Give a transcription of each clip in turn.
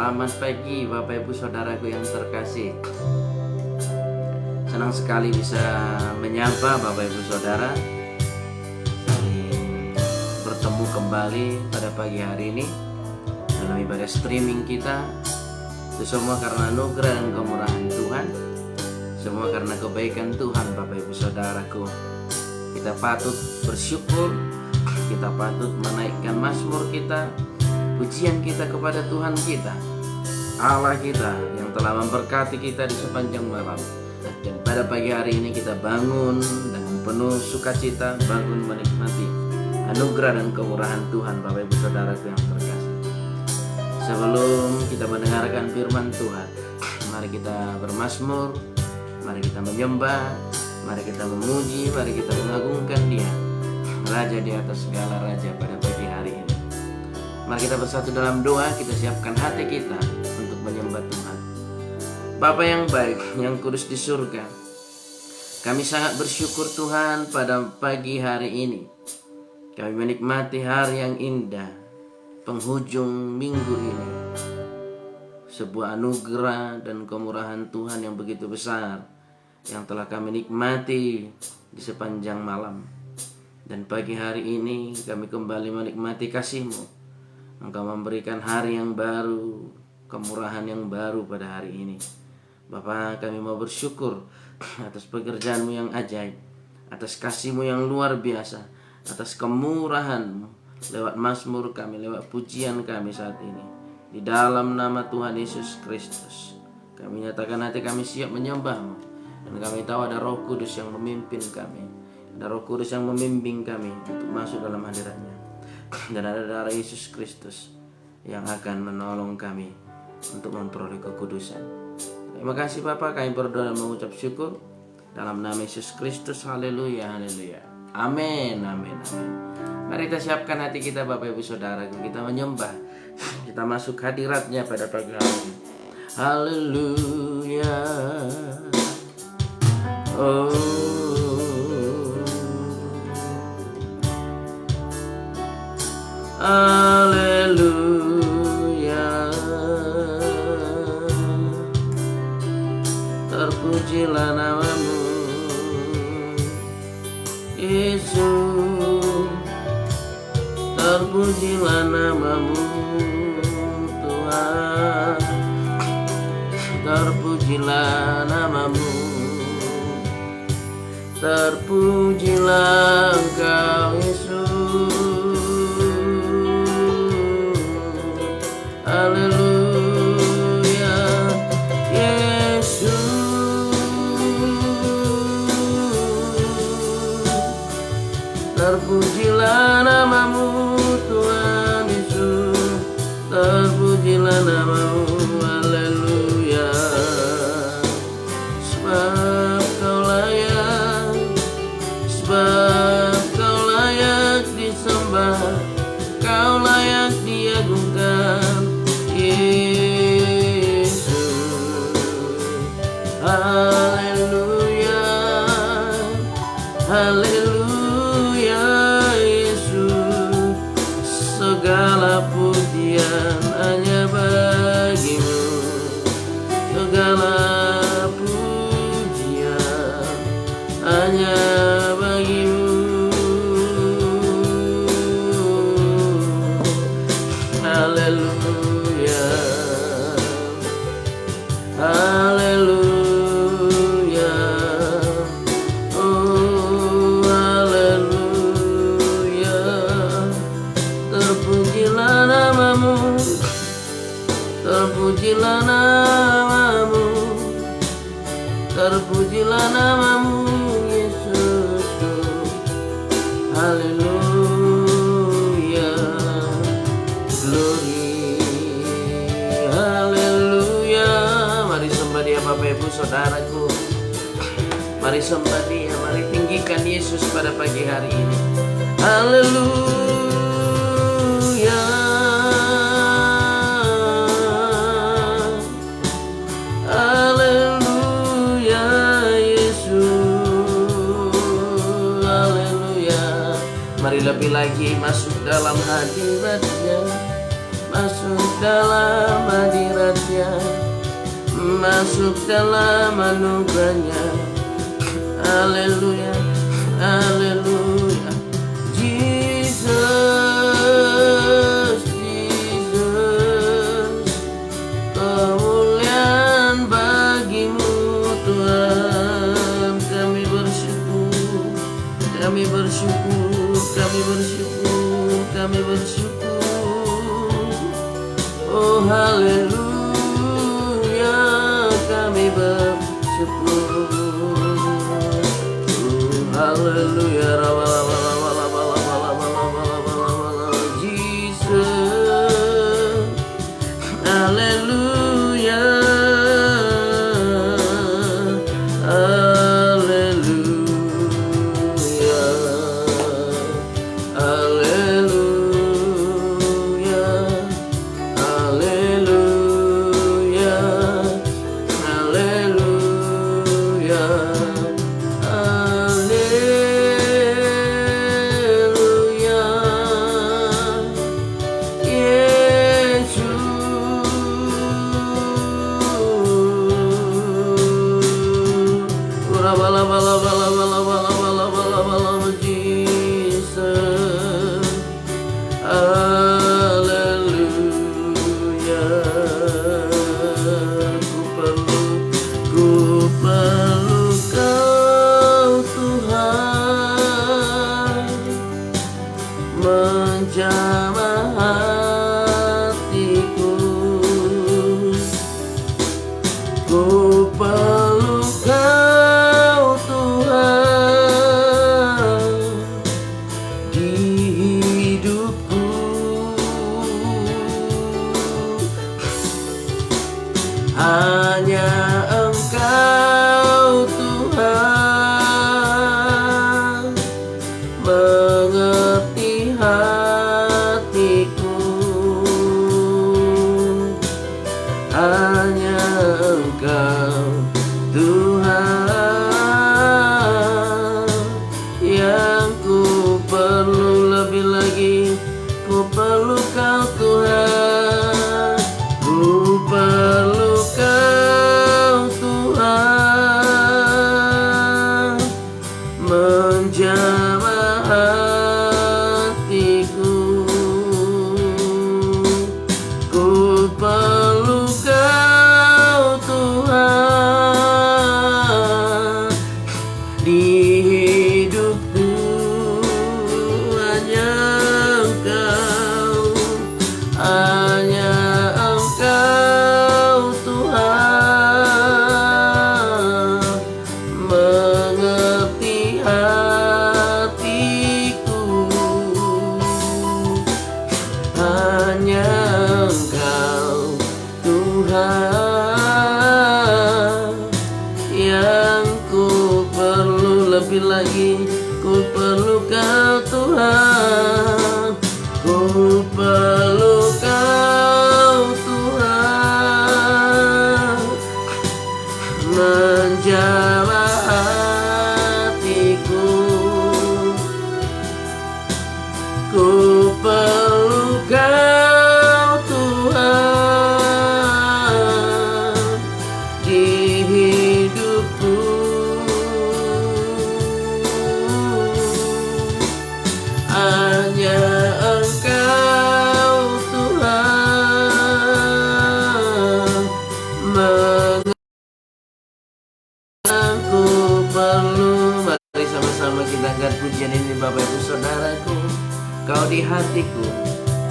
Selamat pagi Bapak Ibu Saudaraku yang terkasih. Senang sekali bisa menyapa Bapak Ibu Saudara, saling bertemu kembali pada pagi hari ini dalam ibadah streaming kita. Itu semua karena anugerah dan kemurahan Tuhan, semua karena kebaikan Tuhan Bapak Ibu Saudaraku. Kita patut bersyukur, kita patut menaikkan mazmur kita, pujian kita kepada Tuhan kita, Allah kita yang telah memberkati kita di sepanjang malam. Dan pada pagi hari ini kita bangun dengan penuh sukacita, bangun menikmati anugerah dan kemurahan Tuhan Bapak Ibu Saudaraku yang terkasih. Sebelum kita mendengarkan firman Tuhan, mari kita bermazmur, mari kita menyembah, mari kita memuji, mari kita mengagungkan Dia, Raja di atas segala raja pada pagi hari ini. Mari kita bersatu dalam doa, kita siapkan hati kita untuk menyembah Tuhan. Bapa yang baik, yang kudus di surga, kami sangat bersyukur Tuhan pada pagi hari ini. Kami menikmati hari yang indah, penghujung minggu ini. Sebuah anugerah dan kemurahan Tuhan yang begitu besar yang telah kami nikmati di sepanjang malam. Dan pagi hari ini kami kembali menikmati kasih-Mu. Engkau memberikan hari yang baru, kemurahan yang baru pada hari ini. Bapa, kami mau bersyukur atas pekerjaan-Mu yang ajaib, atas kasih-Mu yang luar biasa, atas kemurahan-Mu lewat mazmur kami, lewat pujian kami saat ini. Di dalam nama Tuhan Yesus Kristus, kami nyatakan hati kami siap menyembah-Mu. Dan kami tahu ada Roh Kudus yang memimpin kami, ada Roh Kudus yang membimbing kami untuk masuk dalam hadirat-Nya. Dan ada darah Yesus Kristus yang akan menolong kami untuk memperoleh kekudusan. Terima kasih Bapa, kami berdoa dan mengucap syukur dalam nama Yesus Kristus. Haleluya, haleluya. Amin, amin, amin. Mari kita siapkan hati kita Bapak Ibu Saudara, kita menyembah, kita masuk hadirat-Nya pada pagi hari ini. Haleluya. Oh, haleluya. Terpujilah nama-Mu Yesus, terpujilah nama-Mu Tuhan, terpujilah nama-Mu, terpujilah Engkau Yesus. Haleluya, Yesus, terpujilah nama-Mu Tuhan Yesus, terpujilah nama-Mu. Haleluya, sebab Kau layak, sebab Kau layak disembah, Kau layak diagungkan Yesus. Haleluya, haleluya Yesus, segala pujian hanya bagi-Mu, segala pujian hanya bagi-Mu. Haleluya, haleluya. Oh, haleluya. Terpujilah nama-Mu, terpujilah nama-Mu, terpujilah nama-Mu Yesus. Haleluya, glory, haleluya. Mari sembah Dia Bapak Ibu Saudaraku, mari sembah Dia, mari tinggikan Yesus pada pagi hari ini. Haleluya, haleluya Yesus, haleluya. Mari lebih lagi masuk dalam hadirat-Nya, masuk dalam hadiratnya, masuk dalam anugerahnya. Haleluya, haleluya. Jesus, Jesus, kemuliaan bagimu Tuhan. Kami bersyukur, kami bersyukur, kami bersyukur, kami bersyukur. Oh haleluya, kami bersyukur. Haleluya, Jesus, haleluya, haleluya, haleluya, haleluya, haleluya. Menjamah hatiku, ku peluk Kau Tuhan di hidupku. Hanya Engkau Tuhan mengerti hatiku. Hanya Engkau Tuhan yang ku perlu. Lebih lagi ku perlu Kau Tuhan, ku perlu Kau Tuhan menjamah hatiku. Ku perlu Kau Tuhan di hidupku. Hanya Engkau, hanya Engkau Tuhan mengerti hatiku. Hanya Engkau Tuhan yang ku perlu. Lebih lagi ku perlu Kau Tuhan, ku perlu Kau Tuhan menjamah hatiku. Ku perlu Kau Tuhan di hidupku. Hanya Engkau Tuhan mengaku perlu. Mari sama-sama kita angkat pujian ini Bapak Ibu Saudaraku. Kau di hatiku,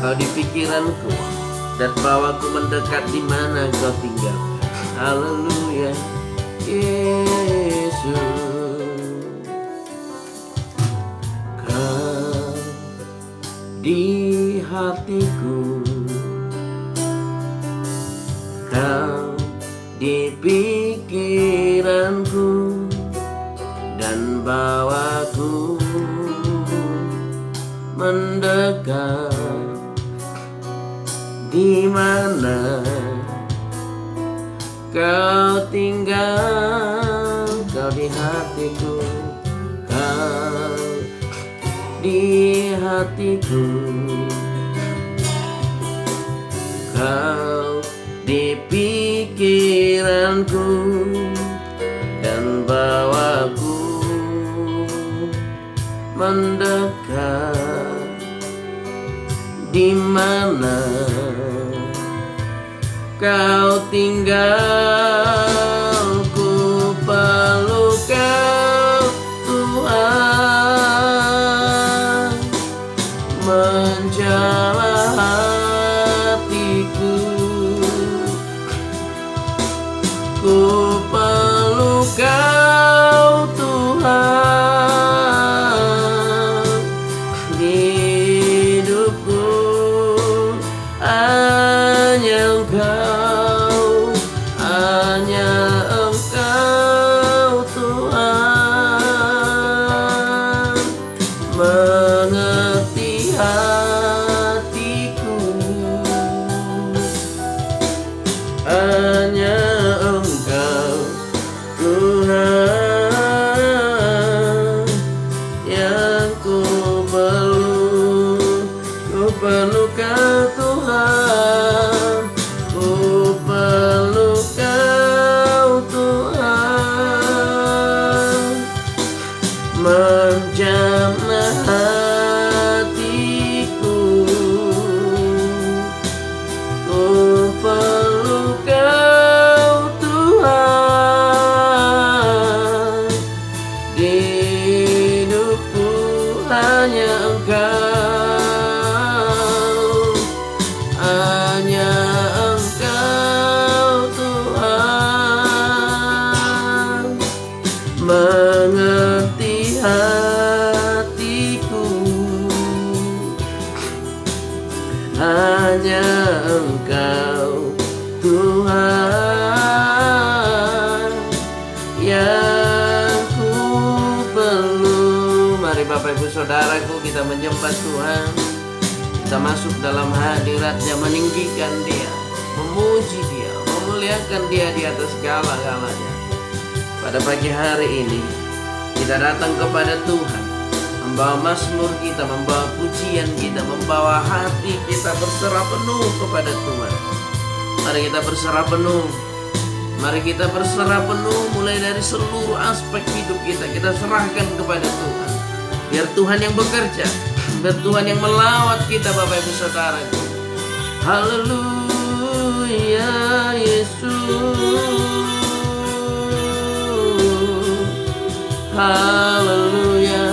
Kau di pikiranku, dan bawaku mendekat di mana Kau tinggal. Haleluya, Yesus. Kau di hatiku, Kau di pikiranku, dan bawaku mendekat di mana Kau tinggal. Kau di hatiku, Kau di hatiku, Kau di pikiranku dan bawaku mendekat. Di mana Kau tinggal, ku peluk Kau Tuhan, menjamah hatiku. Ku peluk Kau Tuhan, di hidupku hanya Engkau, hanya Engkau Tuhan, mengerti hatiku. Hanya Engkau Tuhan yang ku peluk. Ku peluk Kau Tuhan, ku peluk Kau Tuhan, menjamah hatiku. Ku peluk Kau Tuhan, di hidupku hanya Engkau, hanya Engkau Tuhan, mengerti hatiku. Hanya Engkau Tuhan yang ku perlu. Mari Bapak Ibu Saudaraku, kita menyembah Tuhan. Kita masuk dalam hadirat-Nya, meninggikan Dia, memuji Dia, memuliakan Dia di atas segala-galanya. Pada pagi hari ini kita datang kepada Tuhan, membawa mazmur kita, membawa pujian kita, membawa hati kita berserah penuh kepada Tuhan. Mari kita berserah penuh. Mari kita berserah penuh mulai dari seluruh aspek hidup kita. Kita serahkan kepada Tuhan. Biar Tuhan yang bekerja, biar Tuhan yang melawat kita, Bapak Ibu Saudaraku. Haleluya Yesus, haleluya.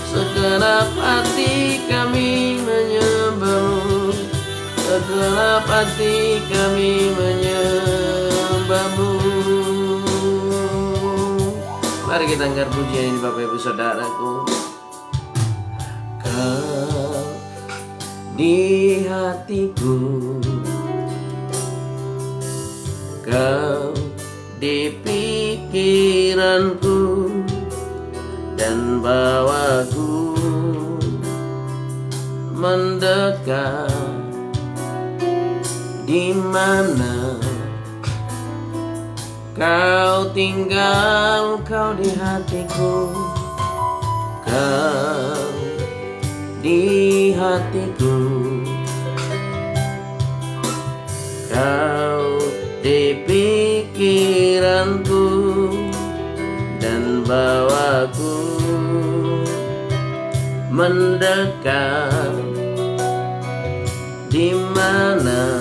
Segenap hati kami menyembah-Mu, segenap hati kami menyembah-Mu. Mari kita angkat pujian ini, Bapak Ibu Saudaraku. Kau di hatiku, Kau di pikiranku dan bawaku mendekat. Di mana Kau tinggal, Kau di hatiku, Kau di hatiku, Kau di pikiranku dan bawaku mendekat. Di mana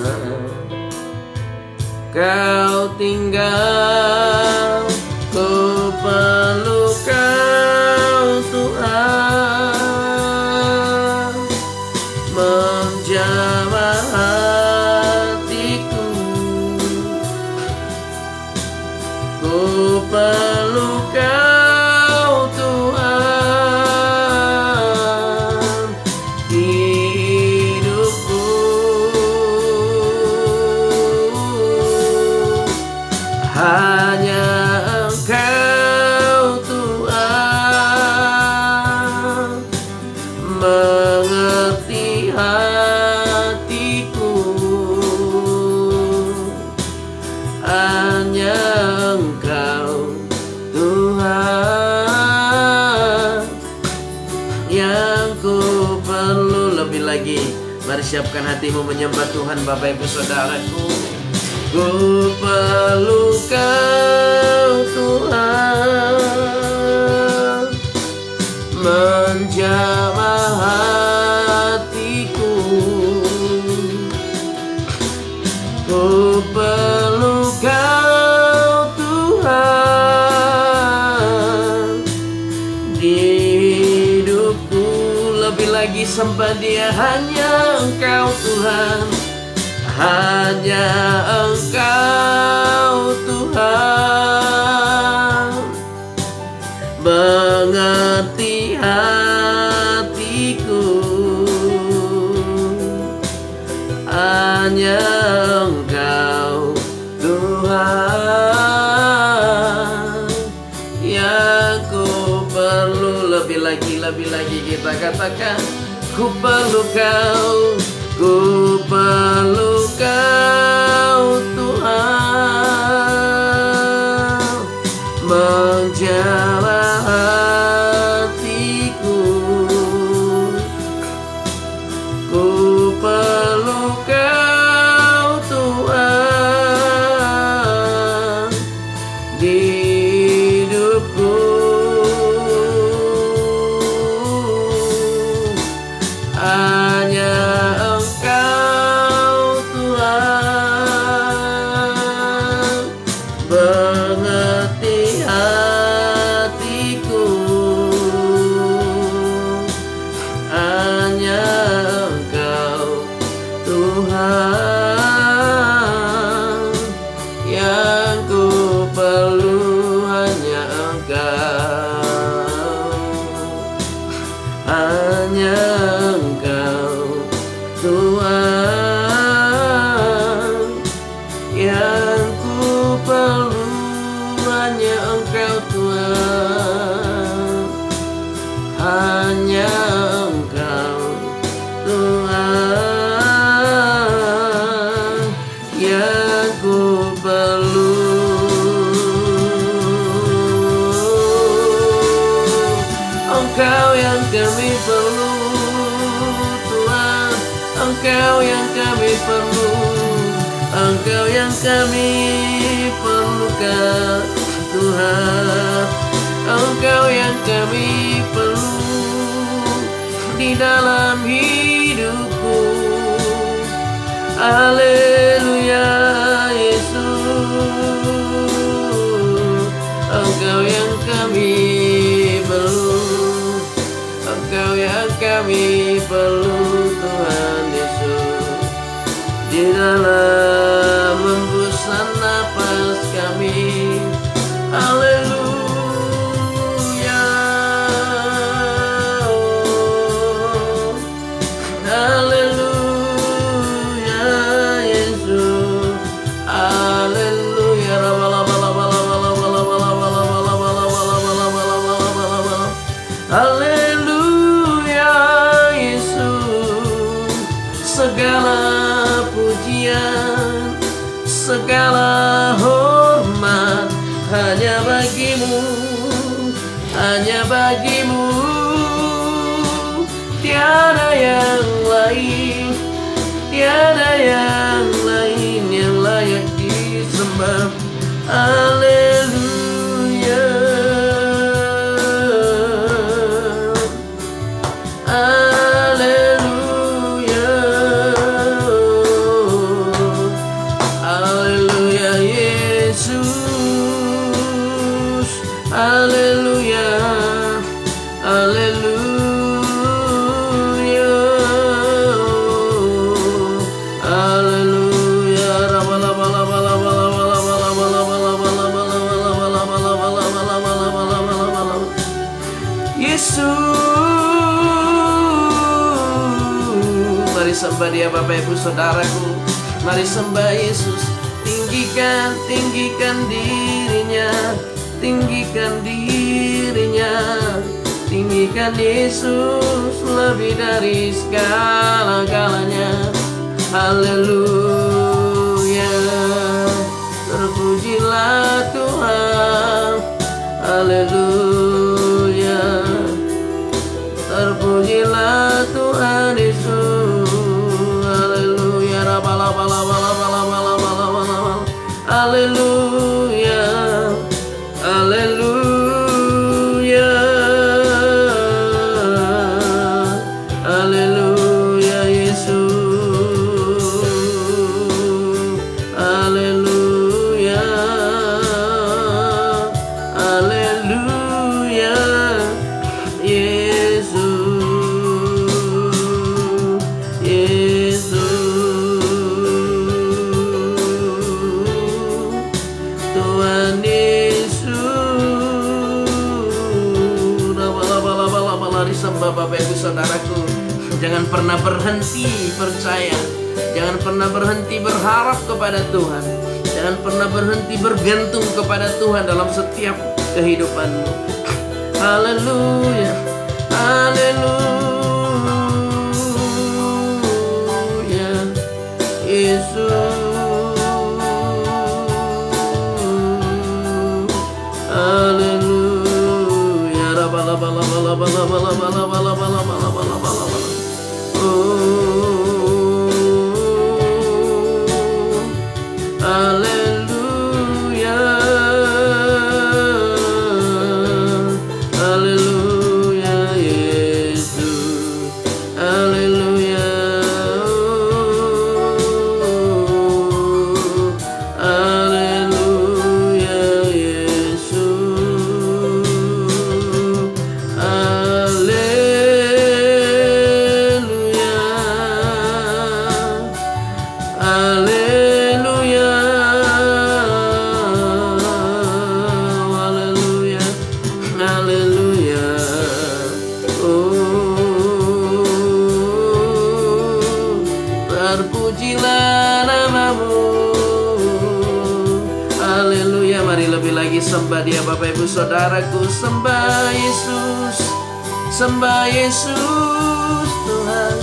Kau tinggal, ku peluk Kau Tuhan, menjamah hatiku. Ku peluk Kau Tuhan, hidupku hanya Engkau Tuhan, mengerti hatiku. Hanya Engkau Tuhan yang ku perlu. Lebih lagi Mari siapkan hatimu menyembah Tuhan Bapak Ibu Saudaraku. Ku perlu Kau Tuhan, menjamah hatiku. Ku perlu Kau Tuhan di hidupku. Lebih lagi sembah Dia, hanya Engkau Tuhan, hanya Engkau Tuhan mengerti hatiku. Hanya Engkau Tuhan yang ku perlu. Lebih lagi kita katakan, ku perlu Kau, ku perlu Kau Tuhan, menjamah hatiku. Ku perlu Kau Tuhan di hidupku. Hanya Engkau Tuhan mengerti hatiku. Hanya Engkau Tuhan yang ku perlu. Hanya Engkau, hanya Engkau Tuhan yang ku perlu. Hanya Engkau Tuhan, hanya Engkau Tuhan yang ku perlu. Engkau yang kami perlu Tuhan, Engkau yang kami perlu, Engkau yang kami perlukan Tuhan. Engkau yang kami perlu di dalam hidupku. Haleluya Yesus, Engkau yang kami perlu, Engkau yang kami perlu Tuhan Yesus. Di dalam hembusan napas kami, haleluya, oh, haleluya Yesus, haleluya, haleluya Yesus. Segala pujian, segala hormat hanya bagimu, hanya bagimu. Tiada yang lain, tiada yang lain yang layak disembah. Haleluya, haleluya, haleluya Yesus, haleluya, haleluya, haleluya. Yesus, mari sembah Dia Bapak Ibu Saudaraku. Mari sembah Yesus. Tinggikan, tinggikan dirinya, tinggikan dirinya, tinggikan Yesus lebih dari segala-galanya. Haleluya, terpujilah Tuhan. Haleluya, terpujilah Tuhan Yesus. Haleluya, haleluya, haleluya Yesus, haleluya, haleluya Yesus, Tuhan Yesus. Lari sembah Bapak Ibu Saudaraku. Jangan pernah berhenti percaya, jangan pernah berhenti berharap kepada Tuhan, jangan pernah berhenti bergantung kepada Tuhan dalam setiap kehidupanmu. Haleluya, haleluya Yesus. Haleluya, bala bala bala bala bala bala bala bala bala bala bala. Haleluya, haleluya Yesus, haleluya, haleluya Yesus, haleluya, haleluya, haleluya, haleluya. Terpujilah namamu. Haleluya. Mari lebih lagi sembah Dia Bapak Ibu Saudaraku. Sembah Yesus, sembah Yesus Tuhan,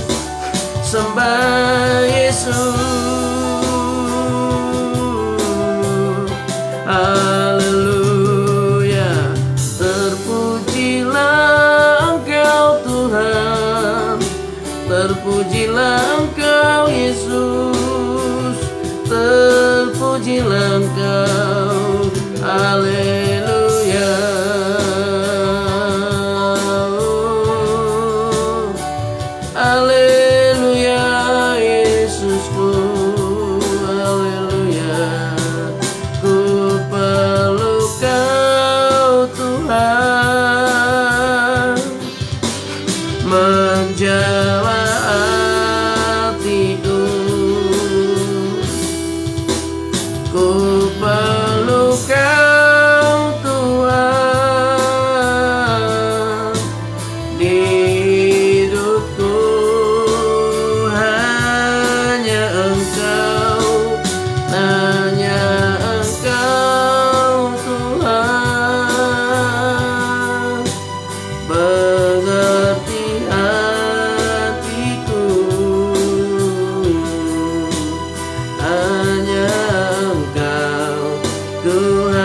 sembah Yesus. Haleluya. Terpujilah Engkau Tuhan, terpujilah Engkau Yesus, terpujilah Engkau. Haleluya, haleluya Yesusku, haleluya. Ku peluk Kau Tuhan, menjawab hatiku. Ku peluk Kau Tuhan, di hidupku hanya Engkau, hanya Engkau Tuhan. Mengerti hatiku, hanya Engkau Tuhan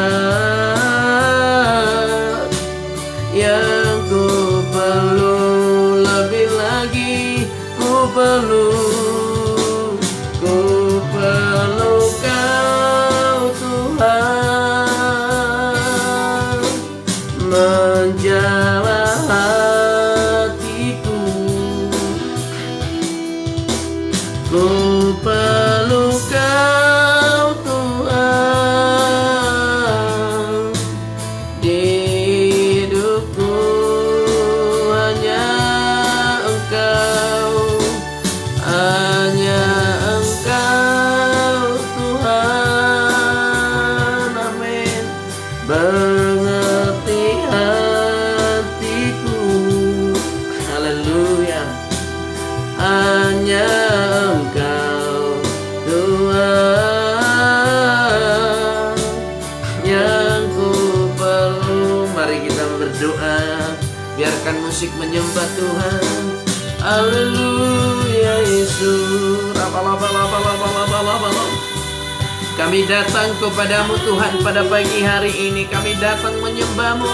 yang ku perlu. Lebih lagi ku perlu, ku perlu Kau Tuhan, menjawab hatiku. Ku perlu Kau Tuhan, di hidupku hanya Engkau, hanya Engkau Tuhan. Amin. Mengerti hatiku. Haleluya. Hanya Engkau Tuhan yang ku perlu. Mari kita berdoa. Biarkan musik menyembah Tuhan. Haleluya Yesus. Kami datang kepadamu Tuhan pada pagi hari ini. Kami datang menyembah-Mu,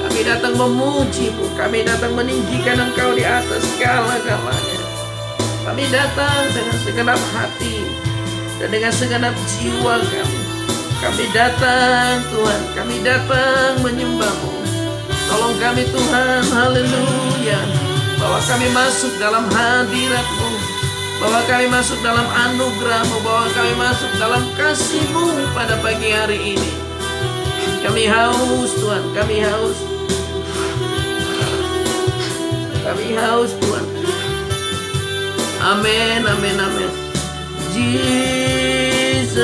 kami datang memuji-Mu, kami datang meninggikan Engkau di atas segala-galanya. Kami datang dengan segenap hati, dan dengan segenap jiwa kami. Kami datang Tuhan, kami datang menyembah-Mu. Tolong kami Tuhan, haleluya, bahwa kami masuk dalam hadirat-Mu, bahwa kami masuk dalam anugerah-Mu, bahwa kami masuk dalam kasih-Mu pada pagi hari ini. Kami haus Tuhan, kami haus. Kami haus Tuhan. Amin, amin, amin. Jesus,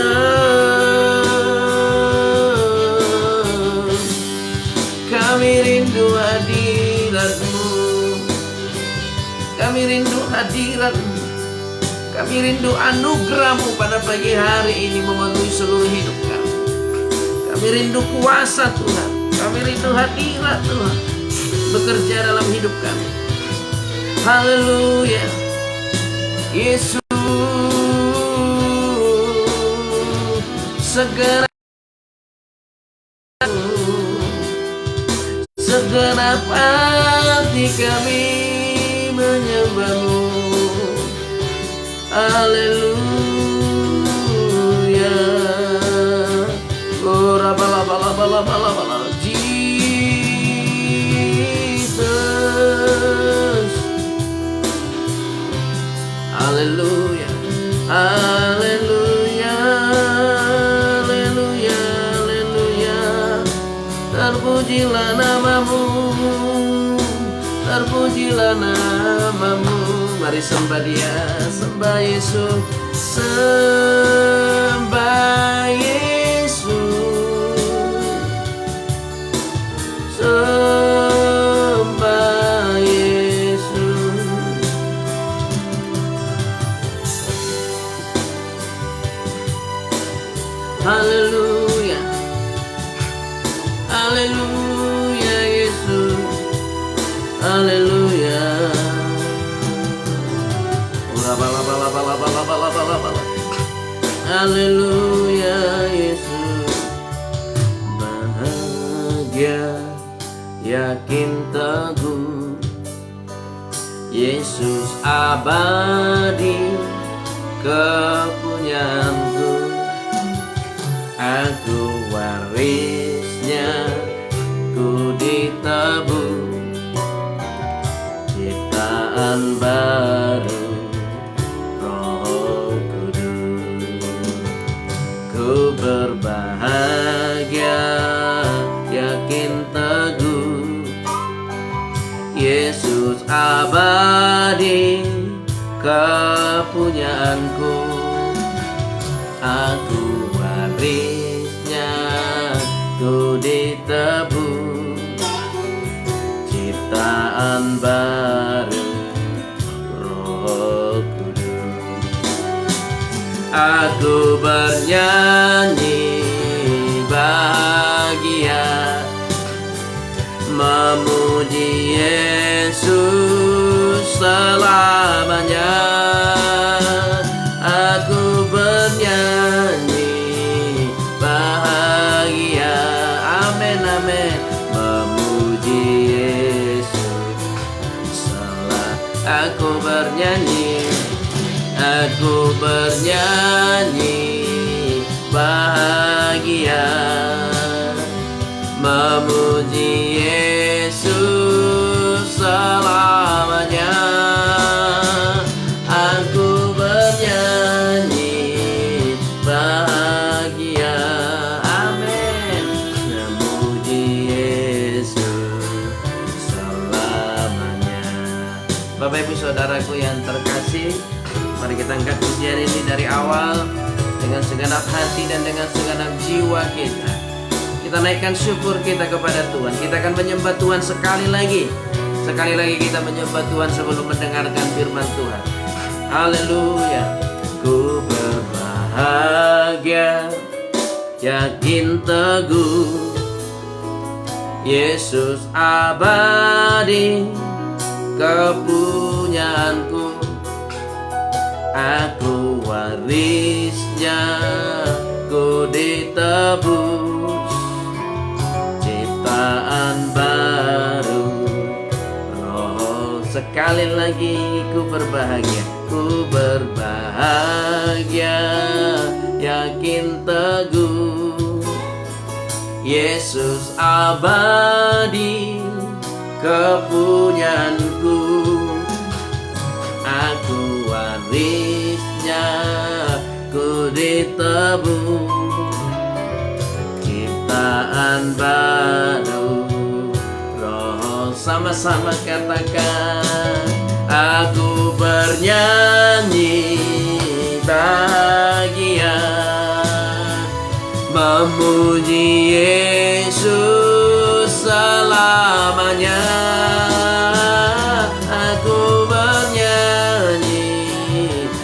kami rindu hadirat-Mu. Kami rindu hadirat-Mu. Kami rindu anugerah-Mu pada pagi hari ini memenuhi seluruh hidup kami. Kami rindu kuasa Tuhan. Kami rindu hadirat Tuhan bekerja dalam hidup kami. Haleluya. Yesus, segenap hati kami menyembah-Mu. Haleluya. Oh, rabala Jesus. Haleluya. Haleluya. Haleluya. Haleluya. Terpujilah nama-Mu. Terpujilah nama-Mu. Mari sembah Dia, sembah Yesus, sembah Yesus, sembah Yesus. Haleluya, haleluya Yesus, haleluya. Haleluya Yesus. Bahagia, yakin teguh, Yesus abadi kepunyaanku. Aku warisnya, ku ditebus, ciptaan baru. Ku berbahagia, yakin teguh, Yesus abadi kepunyaanku. Aku warisnya, ku ditebus, ciptaan baru, Roh Kudus. Aku bernyanyi bahagia, memuji Yesus selamanya. Aku bernyanyi bahagia, amin, amin, memuji Yesus aku bernyanyi. Aku bernyanyi bahagia, memuji Yesus selamanya. Aku bernyanyi bahagia, amin, memuji Yesus selamanya. Bapak Ibu Saudaraku yang terkasih, mari kita angkat pujian ini dari awal dengan segenap hati dan dengan segenap jiwa kita. Kita naikkan syukur kita kepada Tuhan. Kita akan menyembah Tuhan sekali lagi. Sekali lagi kita menyembah Tuhan sebelum mendengarkan firman Tuhan. Haleluya. Ku berbahagia, yakin teguh, Yesus abadi kepunyaanku. Aku warisnya, ku ditebus, ciptaan baru, Roh sekali Sekali lagi ku berbahagia, ku berbahagia, yakin teguh. Yesus abadi, kepunyaanku, aku warisnya, ku ditebus, ciptaan baru. Roh, sama-sama katakan, aku bernyanyi bahagia, memuji Yesus selamanya. Aku bernyanyi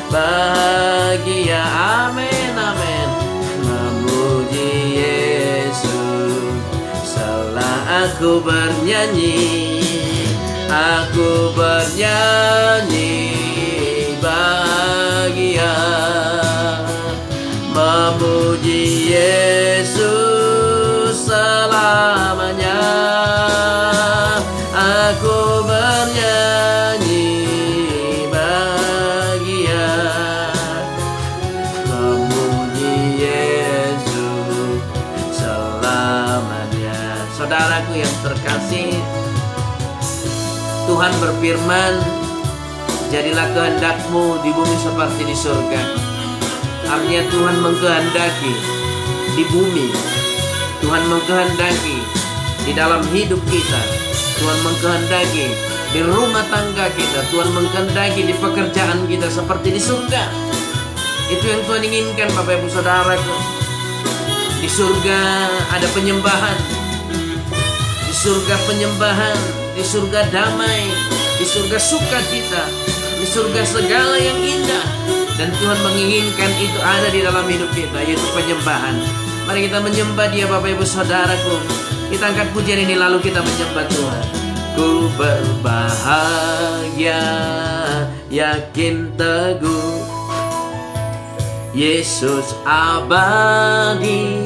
bahagia, amin, amin, memuji Yesus. Setelah aku bernyanyi, aku bernyanyi bahagia, memuji Yesus selamanya. Aku bernyanyi bahagia, memuji Yesus selamanya. Saudaraku yang terkasih, Tuhan berfirman, jadilah kehendakmu di bumi seperti di surga. Artinya Tuhan mengkehendaki di bumi, Tuhan mengkehendaki di dalam hidup kita, Tuhan mengkehendaki di rumah tangga kita, Tuhan mengkehendaki di pekerjaan kita seperti di surga. Itu yang Tuhan inginkan, Bapak Ibu Saudaraku. Di surga ada penyembahan, di surga penyembahan, di surga damai, di surga sukacita, di surga segala yang indah. Dan Tuhan menginginkan itu ada di dalam hidup kita, yaitu penyembahan. Mari kita menyembah Dia, Bapak Ibu Saudaraku. Kita angkat pujian ini lalu kita menyembah Tuhan. Ku berbahagia, yakin teguh, Yesus abadi,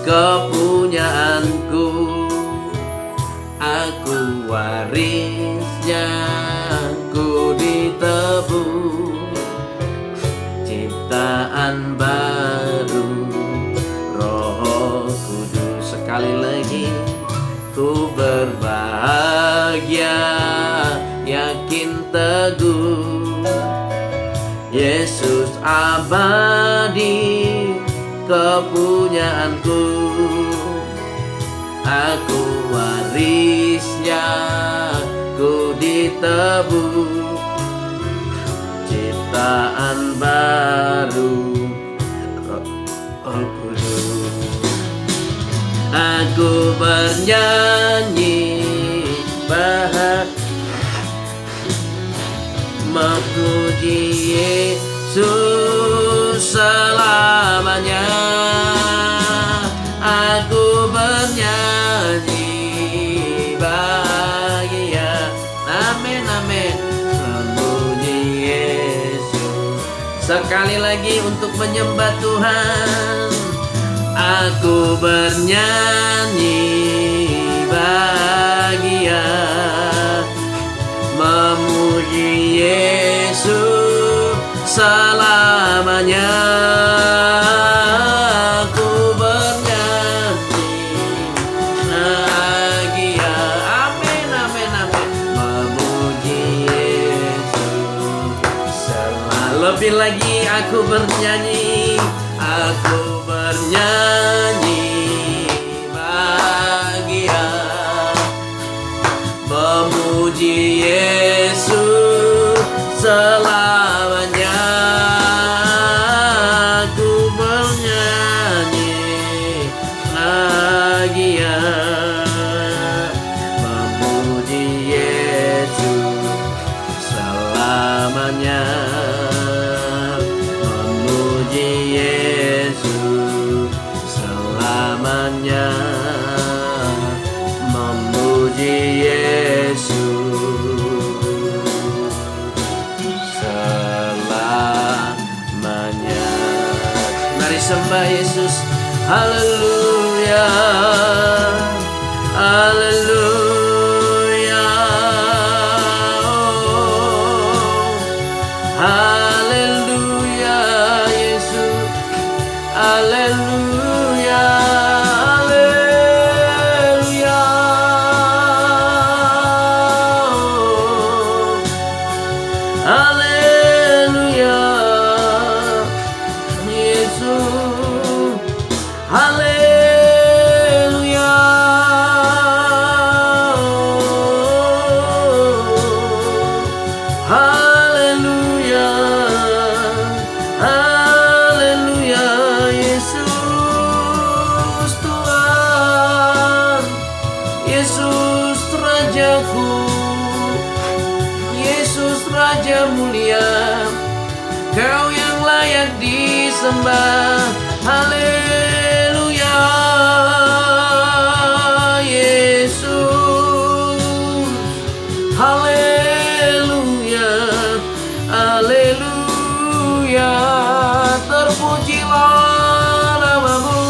kepunyaanku, aku warisnya, ku ditebus, ciptaan baru, Roh Kudus. Sekali lagi, ku berbahagia, yakin teguh, Yesus abadi, kepunyaanku, aku warisnya, ku ditebus, ciptaan baru, Roh Kudus. Aku bernyanyi bahagia, memuji Yesus selamanya. Aku bernyanyi bahagia, amin, amin, memuji Yesus. Sekali lagi untuk menyembah Tuhan. Aku bernyanyi bahagia, memuji Yesus selamanya. Aku bernyanyi bahagia, amin, amin, amin, memuji Yesus selamanya. Lebih lagi aku bernyanyi, aku bernyanyi bahagia, memuji Yesus selamanya. Aku bernyanyi bahagia, memuji Yesus selamanya. Memuji Yesus selamanya. Memuji Yesus selamanya. Mari sembah Yesus. Haleluya, haleluya, oh, Haleluya, Yesus. Haleluya. Haleluya. Haleluya, Yesus Tuhan. Yesus Rajaku. Yesus Raja mulia, Kau yang layak disembah. Haleluya, Yesus. Haleluya, haleluya. Terpujilah namamu,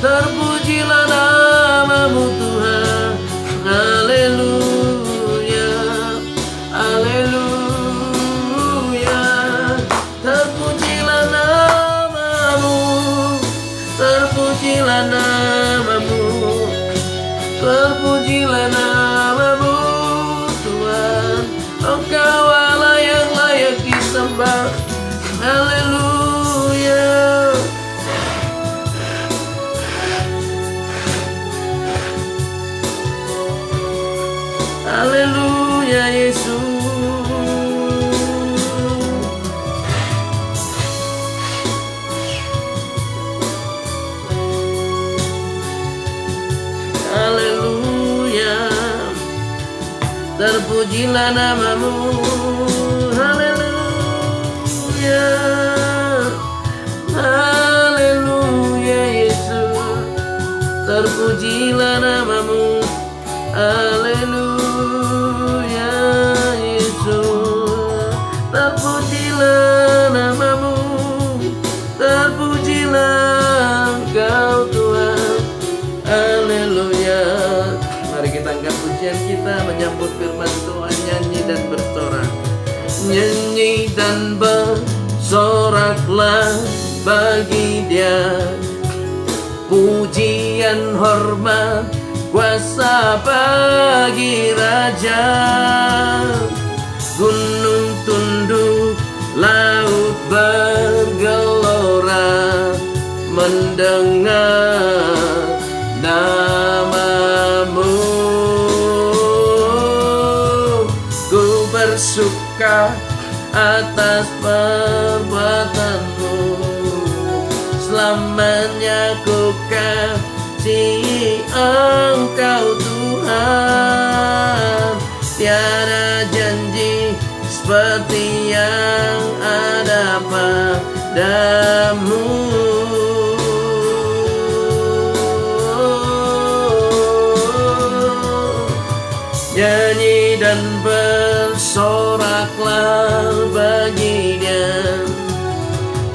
terpujilah namamu Tuhan. Haleluya, haleluya. Terpujilah namamu, terpujilah namamu, terpujilah namamu Tuhan. Engkau Allah yang layak disembah. Haleluya. Haleluya, Yesus. Haleluya. Terpujilah namamu. Haleluya. Haleluya, Yesus. Terpujilah namamu. Haleluya, Yesus. Terpujilah namamu, terpujilah Engkau Tuhan. Haleluya. Mari kita angkat pujian kita menyambut firman Tuhan. Nyanyi dan bersorak, nyanyi dan bersoraklah bagi Dia. Pujian, hormat, kuasa bagi Raja. Gunung tunduk, laut bergelora mendengar namamu. Ku bersuka atas perbuatanmu, selamanya ku kasih Engkau Tuhan. Tiada janji seperti yang ada padamu. Nyanyi dan bersoraklah bagi Dia.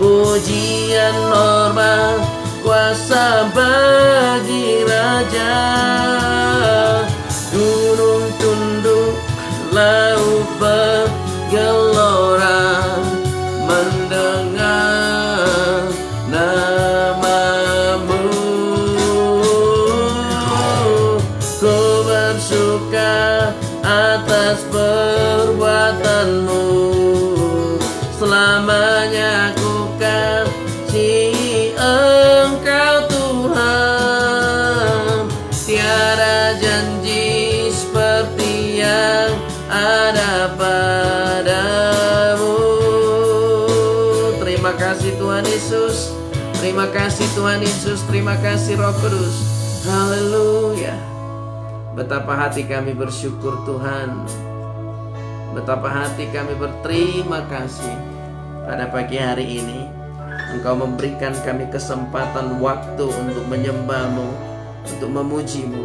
Pujian, hormat, kuasa bagi Raja. Gunung tunduk, laut bergelora mendengar namamu. Ku bersuka atas perbuatanmu, selamanya ku kasih Engkau Tuhan. Tiada janji seperti yang ada padamu. Terima kasih Tuhan Yesus. Terima kasih Tuhan Yesus. Terima kasih Roh Kudus. Haleluya. Betapa hati kami bersyukur Tuhan. Betapa hati kami berterima kasih pada pagi hari ini. Engkau memberikan kami kesempatan waktu untuk menyembah-Mu, untuk memuji-Mu.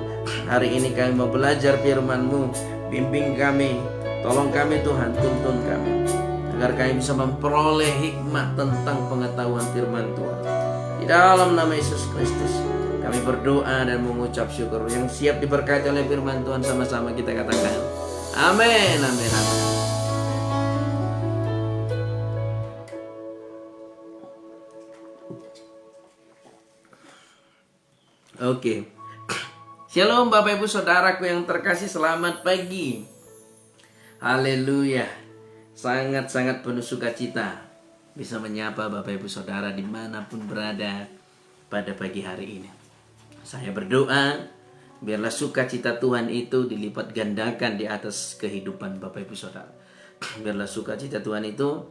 Hari ini kami mau belajar firman-Mu. Bimbing kami, tolong kami Tuhan, tuntun kami, agar kami bisa memperoleh hikmat tentang pengetahuan firman Tuhan. Di dalam nama Yesus Kristus kami berdoa dan mengucap syukur. Yang siap diberkati oleh firman Tuhan, sama-sama kita katakan amin, amin, amin. Oke. Shalom Bapak Ibu Saudaraku yang terkasih, selamat pagi. Haleluya. sangat-sangat penuh sukacita bisa menyapa Bapak Ibu Saudara dimanapun berada pada pagi hari ini. Saya berdoa biarlah sukacita Tuhan itu dilipat gandakan di atas kehidupan Bapak Ibu Saudara. Biarlah sukacita Tuhan itu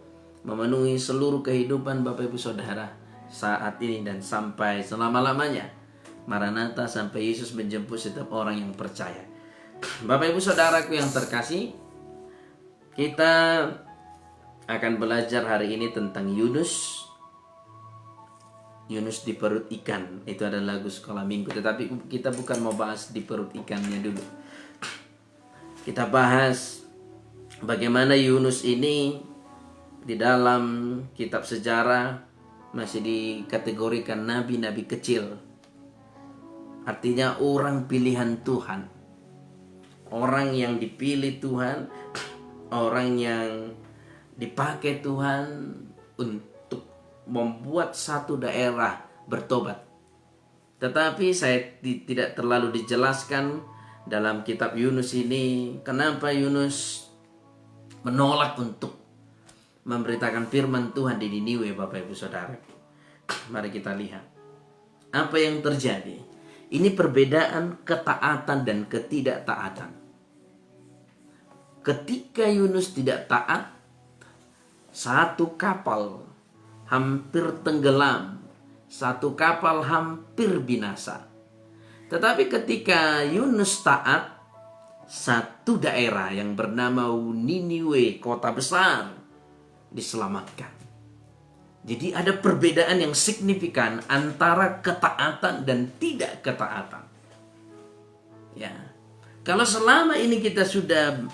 memenuhi seluruh kehidupan Bapak Ibu Saudara saat ini dan sampai selama-lamanya. Maranatha, sampai Yesus menjemput setiap orang yang percaya. Bapak Ibu Saudaraku yang terkasih, kita akan belajar hari ini tentang Yunus. Yunus di perut ikan. Itu adalah lagu sekolah minggu. Tetapi kita bukan mau bahas di perut ikannya dulu. Kita bahas bagaimana Yunus ini di dalam kitab sejarah masih dikategorikan nabi-nabi kecil. Artinya orang pilihan Tuhan, orang yang dipilih Tuhan, orang yang dipakai Tuhan untuk membuat satu daerah bertobat. Tetapi saya tidak terlalu dijelaskan dalam kitab Yunus ini kenapa Yunus menolak untuk memberitakan firman Tuhan di Niniwe, Bapak Ibu Saudara. Mari kita lihat apa yang terjadi. Ini perbedaan ketaatan dan ketidaktaatan. Ketika Yunus tidak taat, satu kapal hampir tenggelam, satu kapal hampir binasa. Tetapi ketika Yunus taat, satu daerah yang bernama Niniwe, kota besar, diselamatkan. Jadi ada perbedaan yang signifikan antara ketaatan dan tidak ketaatan. Ya, kalau selama ini kita sudah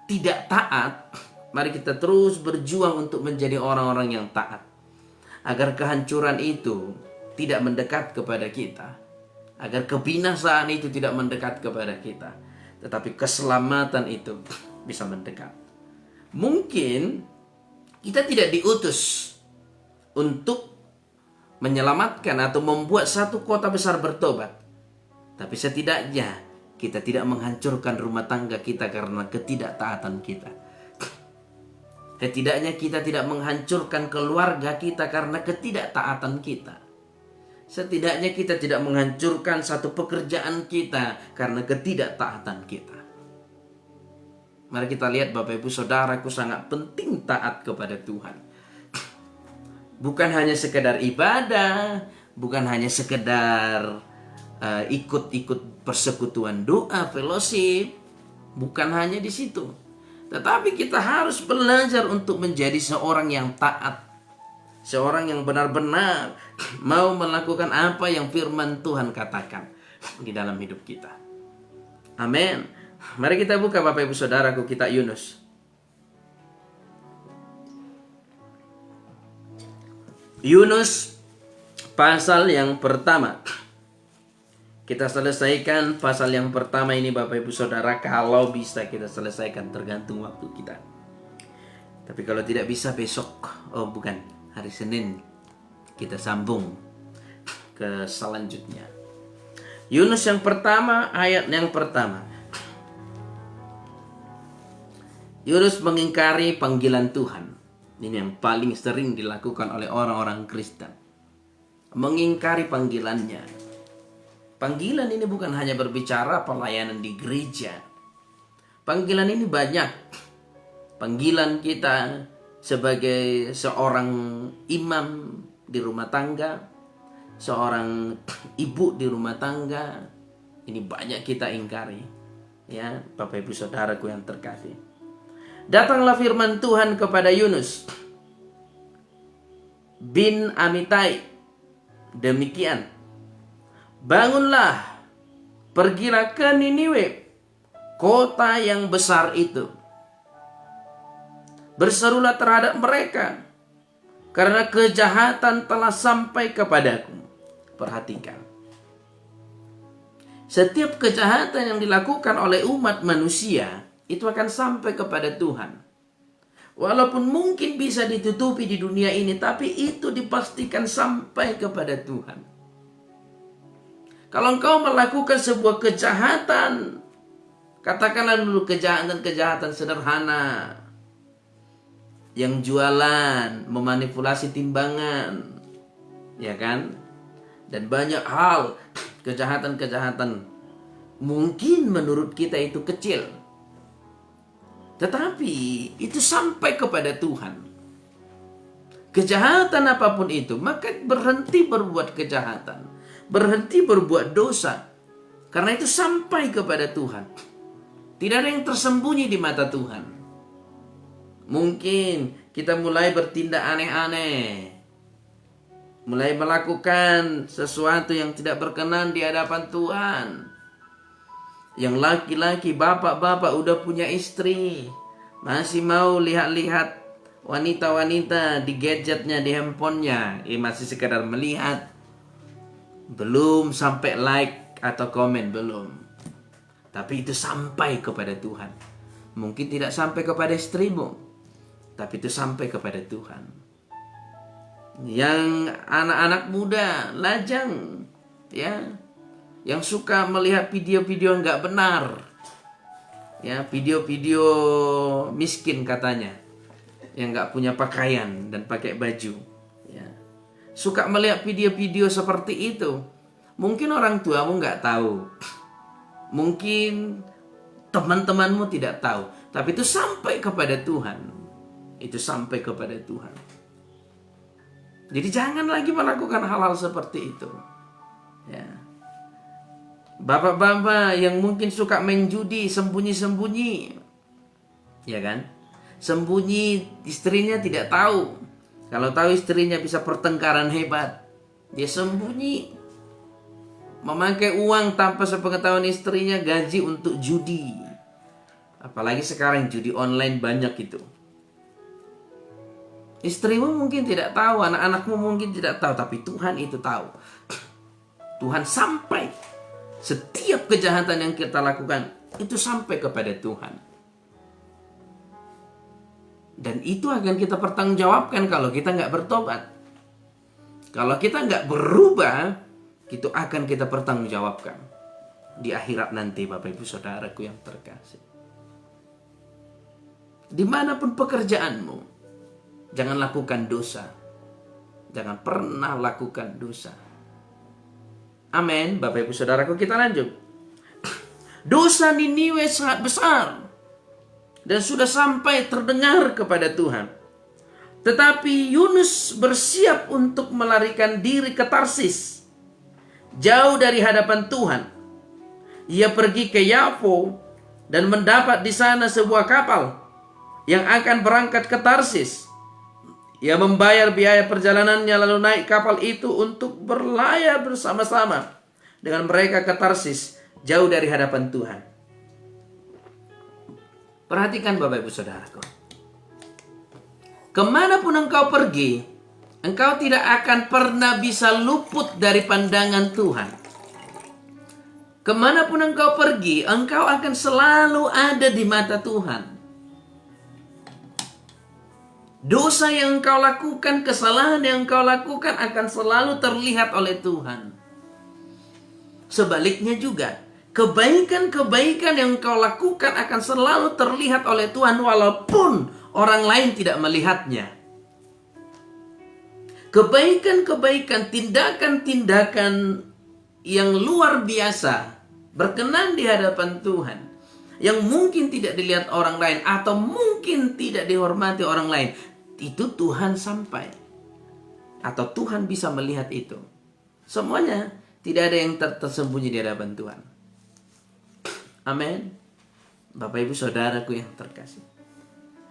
tidak taat, mari kita terus berjuang untuk menjadi orang-orang yang taat, agar kehancuran itu tidak mendekat kepada kita, agar kebinasaan itu tidak mendekat kepada kita, tetapi keselamatan itu bisa mendekat. Mungkin kita tidak diutus untuk menyelamatkan atau membuat satu kota besar bertobat. Tapi setidaknya kita tidak menghancurkan rumah tangga kita karena ketidaktaatan kita. Setidaknya kita tidak menghancurkan keluarga kita karena ketidaktaatan kita. Setidaknya kita tidak menghancurkan satu pekerjaan kita karena ketidaktaatan kita. Mari kita lihat Bapak Ibu Saudaraku, sangat penting taat kepada Tuhan. Bukan hanya sekedar ibadah, bukan hanya sekedar ikut-ikut persekutuan doa, fellowship, bukan hanya di situ. Tetapi kita harus belajar untuk menjadi seorang yang taat, seorang yang benar-benar mau melakukan apa yang firman Tuhan katakan di dalam hidup kita. Amin. Mari kita buka Bapak Ibu Saudaraku kitab Yunus. Yunus pasal yang pertama. Kita selesaikan pasal yang pertama ini Bapak Ibu Saudara, kalau bisa kita selesaikan, tergantung waktu kita. Tapi kalau tidak bisa besok, hari Senin kita sambung ke selanjutnya. Yunus yang pertama, ayat yang pertama. Yunus mengingkari panggilan Tuhan. Ini yang paling sering dilakukan oleh orang-orang Kristen. Mengingkari panggilannya. Panggilan ini bukan hanya berbicara pelayanan di gereja. Panggilan ini banyak. Panggilan kita sebagai seorang imam di rumah tangga, seorang ibu di rumah tangga, ini banyak kita ingkari. Ya, Bapak Ibu Saudaraku yang terkasih. Datanglah firman Tuhan kepada Yunus bin Amitai. Demikian, bangunlah, pergilah ke Niniwe, kota yang besar itu. Berserulah terhadap mereka, karena kejahatan telah sampai kepadaku. Perhatikan. Setiap kejahatan yang dilakukan oleh umat manusia itu akan sampai kepada Tuhan. Walaupun mungkin bisa ditutupi di dunia ini, tapi itu dipastikan sampai kepada Tuhan. Kalau engkau melakukan sebuah kejahatan, Katakanlah dulu kejahatan-kejahatan sederhana. Yang jualan, memanipulasi timbangan, ya kan? Dan banyak hal, kejahatan-kejahatan. Mungkin menurut kita itu kecil. Tetapi itu sampai kepada Tuhan. Kejahatan apapun itu, maka berhenti berbuat kejahatan. Berhenti berbuat dosa. Karena itu sampai kepada Tuhan. Tidak ada yang tersembunyi di mata Tuhan. Mungkin kita mulai bertindak aneh-aneh. Mulai melakukan sesuatu yang tidak berkenan di hadapan Tuhan. Yang laki-laki, bapak-bapak udah punya istri, masih mau lihat-lihat wanita-wanita di gadgetnya, di handphonenya. Masih sekadar melihat. Belum sampai like atau komen, belum. Tapi itu sampai kepada Tuhan. Mungkin tidak sampai kepada istrimu, tapi itu sampai kepada Tuhan. Yang anak-anak muda, lajang, ya, yang suka melihat video-video yang nggak benar, ya, video-video miskin katanya, yang nggak punya pakaian dan pakai baju, ya, suka melihat video-video seperti itu. Mungkin orang tuamu nggak tahu, mungkin teman-temanmu tidak tahu, tapi itu sampai kepada Tuhan. Itu sampai kepada Tuhan. Jadi jangan lagi melakukan hal-hal seperti itu, ya. Bapak-bapak yang mungkin suka main judi sembunyi-sembunyi, ya kan? Sembunyi, istrinya tidak tahu. Kalau tahu istrinya bisa pertengkaran hebat, dia sembunyi. Memakai uang tanpa sepengetahuan istrinya, gaji untuk judi. Apalagi sekarang judi online banyak itu. Istrimu mungkin tidak tahu, anak-anakmu mungkin tidak tahu, tapi Tuhan itu tahu. Tuhan sampai. Setiap kejahatan yang kita lakukan itu sampai kepada Tuhan. Dan itu akan kita pertanggungjawabkan kalau kita nggak bertobat. Kalau kita nggak berubah, itu akan kita pertanggungjawabkan di akhirat nanti, Bapak Ibu Saudaraku yang terkasih. Dimanapun pekerjaanmu, jangan lakukan dosa. Jangan pernah lakukan dosa. Amin. Bapak Ibu Saudaraku, kita lanjut. Dosa Niniwe sangat besar dan sudah sampai terdengar kepada Tuhan. Tetapi Yunus bersiap untuk melarikan diri ke Tarsis, jauh dari hadapan Tuhan. Ia pergi ke Yapo dan mendapat di sana sebuah kapal yang akan berangkat ke Tarsis. Ia membayar biaya perjalanannya lalu naik kapal itu untuk berlayar bersama-sama dengan mereka ke Tarsis, jauh dari hadapan Tuhan. Perhatikan Bapak Ibu Saudaraku. Kemanapun engkau pergi, engkau tidak akan pernah bisa luput dari pandangan Tuhan. Kemanapun engkau pergi, engkau akan selalu ada di mata Tuhan. Dosa yang engkau lakukan, kesalahan yang engkau lakukan akan selalu terlihat oleh Tuhan. Sebaliknya juga, kebaikan-kebaikan yang engkau lakukan akan selalu terlihat oleh Tuhan walaupun orang lain tidak melihatnya. Kebaikan-kebaikan, tindakan-tindakan yang luar biasa berkenan di hadapan Tuhan, yang mungkin tidak dilihat orang lain atau mungkin tidak dihormati orang lain, itu Tuhan sampai, atau Tuhan bisa melihat itu. Semuanya tidak ada yang tersembunyi di hadapan Tuhan. Amin. Bapak Ibu Saudaraku yang terkasih,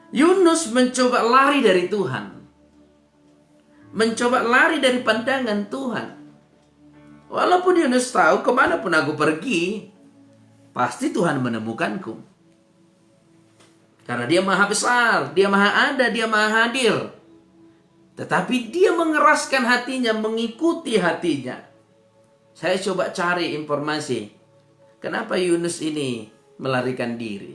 Yunus mencoba lari dari Tuhan, mencoba lari dari pandangan Tuhan. Walaupun Yunus tahu kemanapun aku pergi, pasti Tuhan menemukanku. Karena dia maha besar, dia maha ada, dia maha hadir. Tetapi dia mengeraskan hatinya, mengikuti hatinya. Saya coba cari informasi. Kenapa Yunus ini melarikan diri?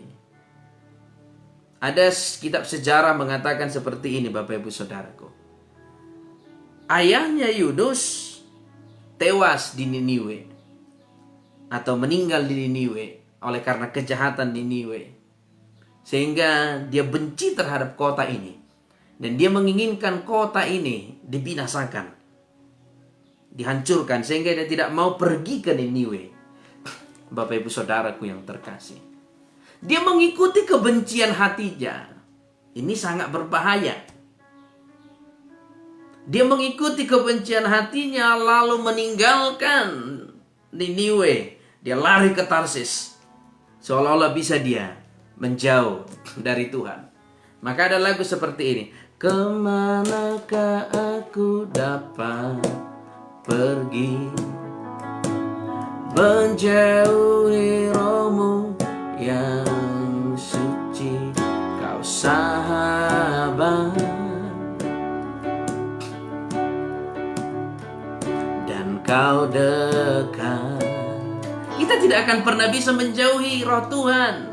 Ada kitab sejarah mengatakan seperti ini, Bapak Ibu Saudaraku. Ayahnya Yunus tewas di Niniwe, atau meninggal di Niniwe oleh karena kejahatan Niniwe. Sehingga dia benci terhadap kota ini. Dan dia menginginkan kota ini dibinasakan, dihancurkan, sehingga dia tidak mau pergi ke Niniwe. Bapak ibu saudaraku yang terkasih, dia mengikuti kebencian hatinya. Ini sangat berbahaya. Dia mengikuti kebencian hatinya lalu meninggalkan Niniwe. Dia lari ke Tarsis, seolah-olah bisa dia menjauh dari Tuhan. Maka ada lagu seperti ini. Kemanakah aku dapat pergi, menjauhi rohmu yang suci, kau sahabat, dan kau dekat. Kita tidak akan pernah bisa menjauhi roh Tuhan.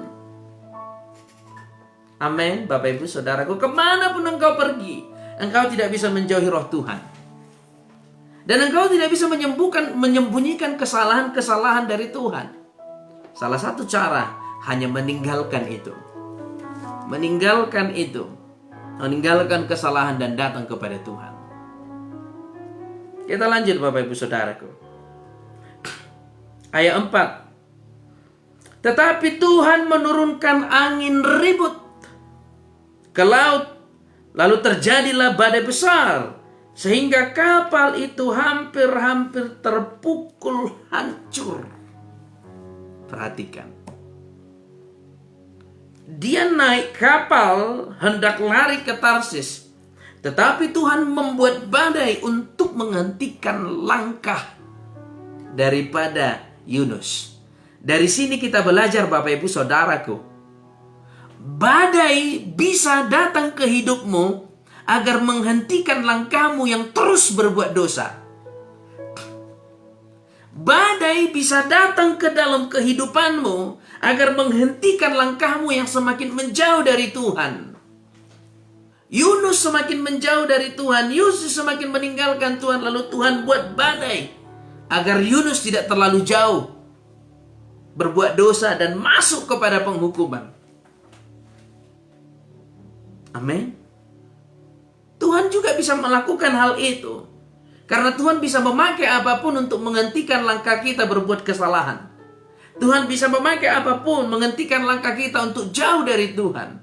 Amin, Bapak ibu saudaraku. Kemanapun engkau pergi, engkau tidak bisa menjauhi roh Tuhan. Dan engkau tidak bisa menyembunyikan kesalahan-kesalahan dari Tuhan. Salah satu cara hanya meninggalkan itu. Meninggalkan itu. Meninggalkan kesalahan dan datang kepada Tuhan. Kita lanjut Bapak ibu saudaraku. Ayat 4. Tetapi Tuhan menurunkan angin ribut ke laut, lalu terjadilah badai besar, sehingga kapal itu hampir-hampir terpukul hancur. Perhatikan. Dia naik kapal hendak lari ke Tarsis, tetapi Tuhan membuat badai untuk menghentikan langkah daripada Yunus. Dari sini kita belajar Bapak ibu saudaraku, badai bisa datang ke hidupmu agar menghentikan langkahmu yang terus berbuat dosa. Badai bisa datang ke dalam kehidupanmu agar menghentikan langkahmu yang semakin menjauh dari Tuhan. Yunus semakin menjauh dari Tuhan, Yunus semakin meninggalkan Tuhan, lalu Tuhan buat badai agar Yunus tidak terlalu jauh berbuat dosa dan masuk kepada penghukuman. Amin. Tuhan juga bisa melakukan hal itu. Karena Tuhan bisa memakai apapun untuk menghentikan langkah kita berbuat kesalahan. Tuhan bisa memakai apapun menghentikan langkah kita untuk jauh dari Tuhan.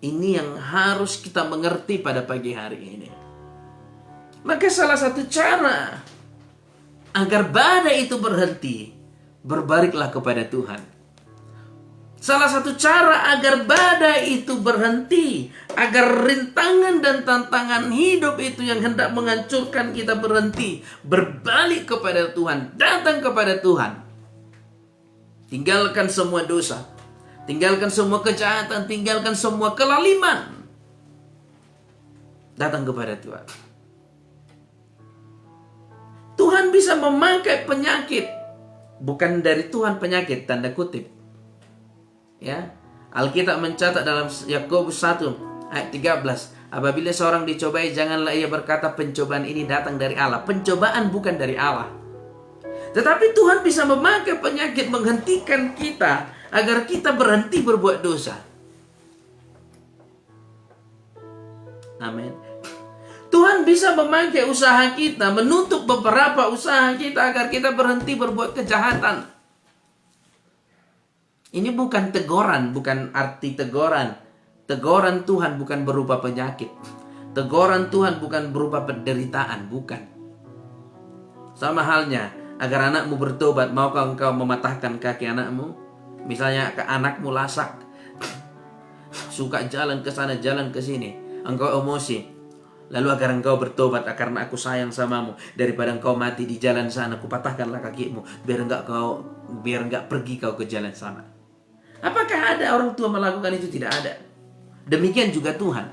Ini yang harus kita mengerti pada pagi hari ini. Maka salah satu cara agar badai itu berhenti, berbaliklah kepada Tuhan. Salah satu cara agar badai itu berhenti, agar rintangan dan tantangan hidup itu yang hendak menghancurkan kita berhenti, berbalik kepada Tuhan, datang kepada Tuhan. Tinggalkan semua dosa, tinggalkan semua kejahatan, tinggalkan semua kelaliman. Datang kepada Tuhan. Tuhan bisa memakai penyakit, bukan dari Tuhan penyakit, tanda kutip. Ya, Alkitab mencatat dalam Yakobus 1 ayat 13, apabila seorang dicobai, janganlah ia berkata pencobaan ini datang dari Allah. Pencobaan bukan dari Allah. Tetapi Tuhan bisa memakai penyakit menghentikan kita agar kita berhenti berbuat dosa. Amin. Tuhan bisa memakai usaha kita, menutup beberapa usaha kita agar kita berhenti berbuat kejahatan. Ini bukan teguran, bukan arti teguran. Teguran Tuhan bukan berupa penyakit. Teguran Tuhan bukan berupa penderitaan, bukan. Sama halnya, agar anakmu bertobat, maukah engkau mematahkan kaki anakmu? Misalnya anakmu lasak, suka jalan ke sana, jalan ke sini, engkau emosi. Lalu agar engkau bertobat, karena aku sayang samamu, daripada engkau mati di jalan sana, aku patahkanlah kakimu, biar enggak pergi kau ke jalan sana. Apakah ada orang tua melakukan itu? Tidak ada. Demikian juga Tuhan.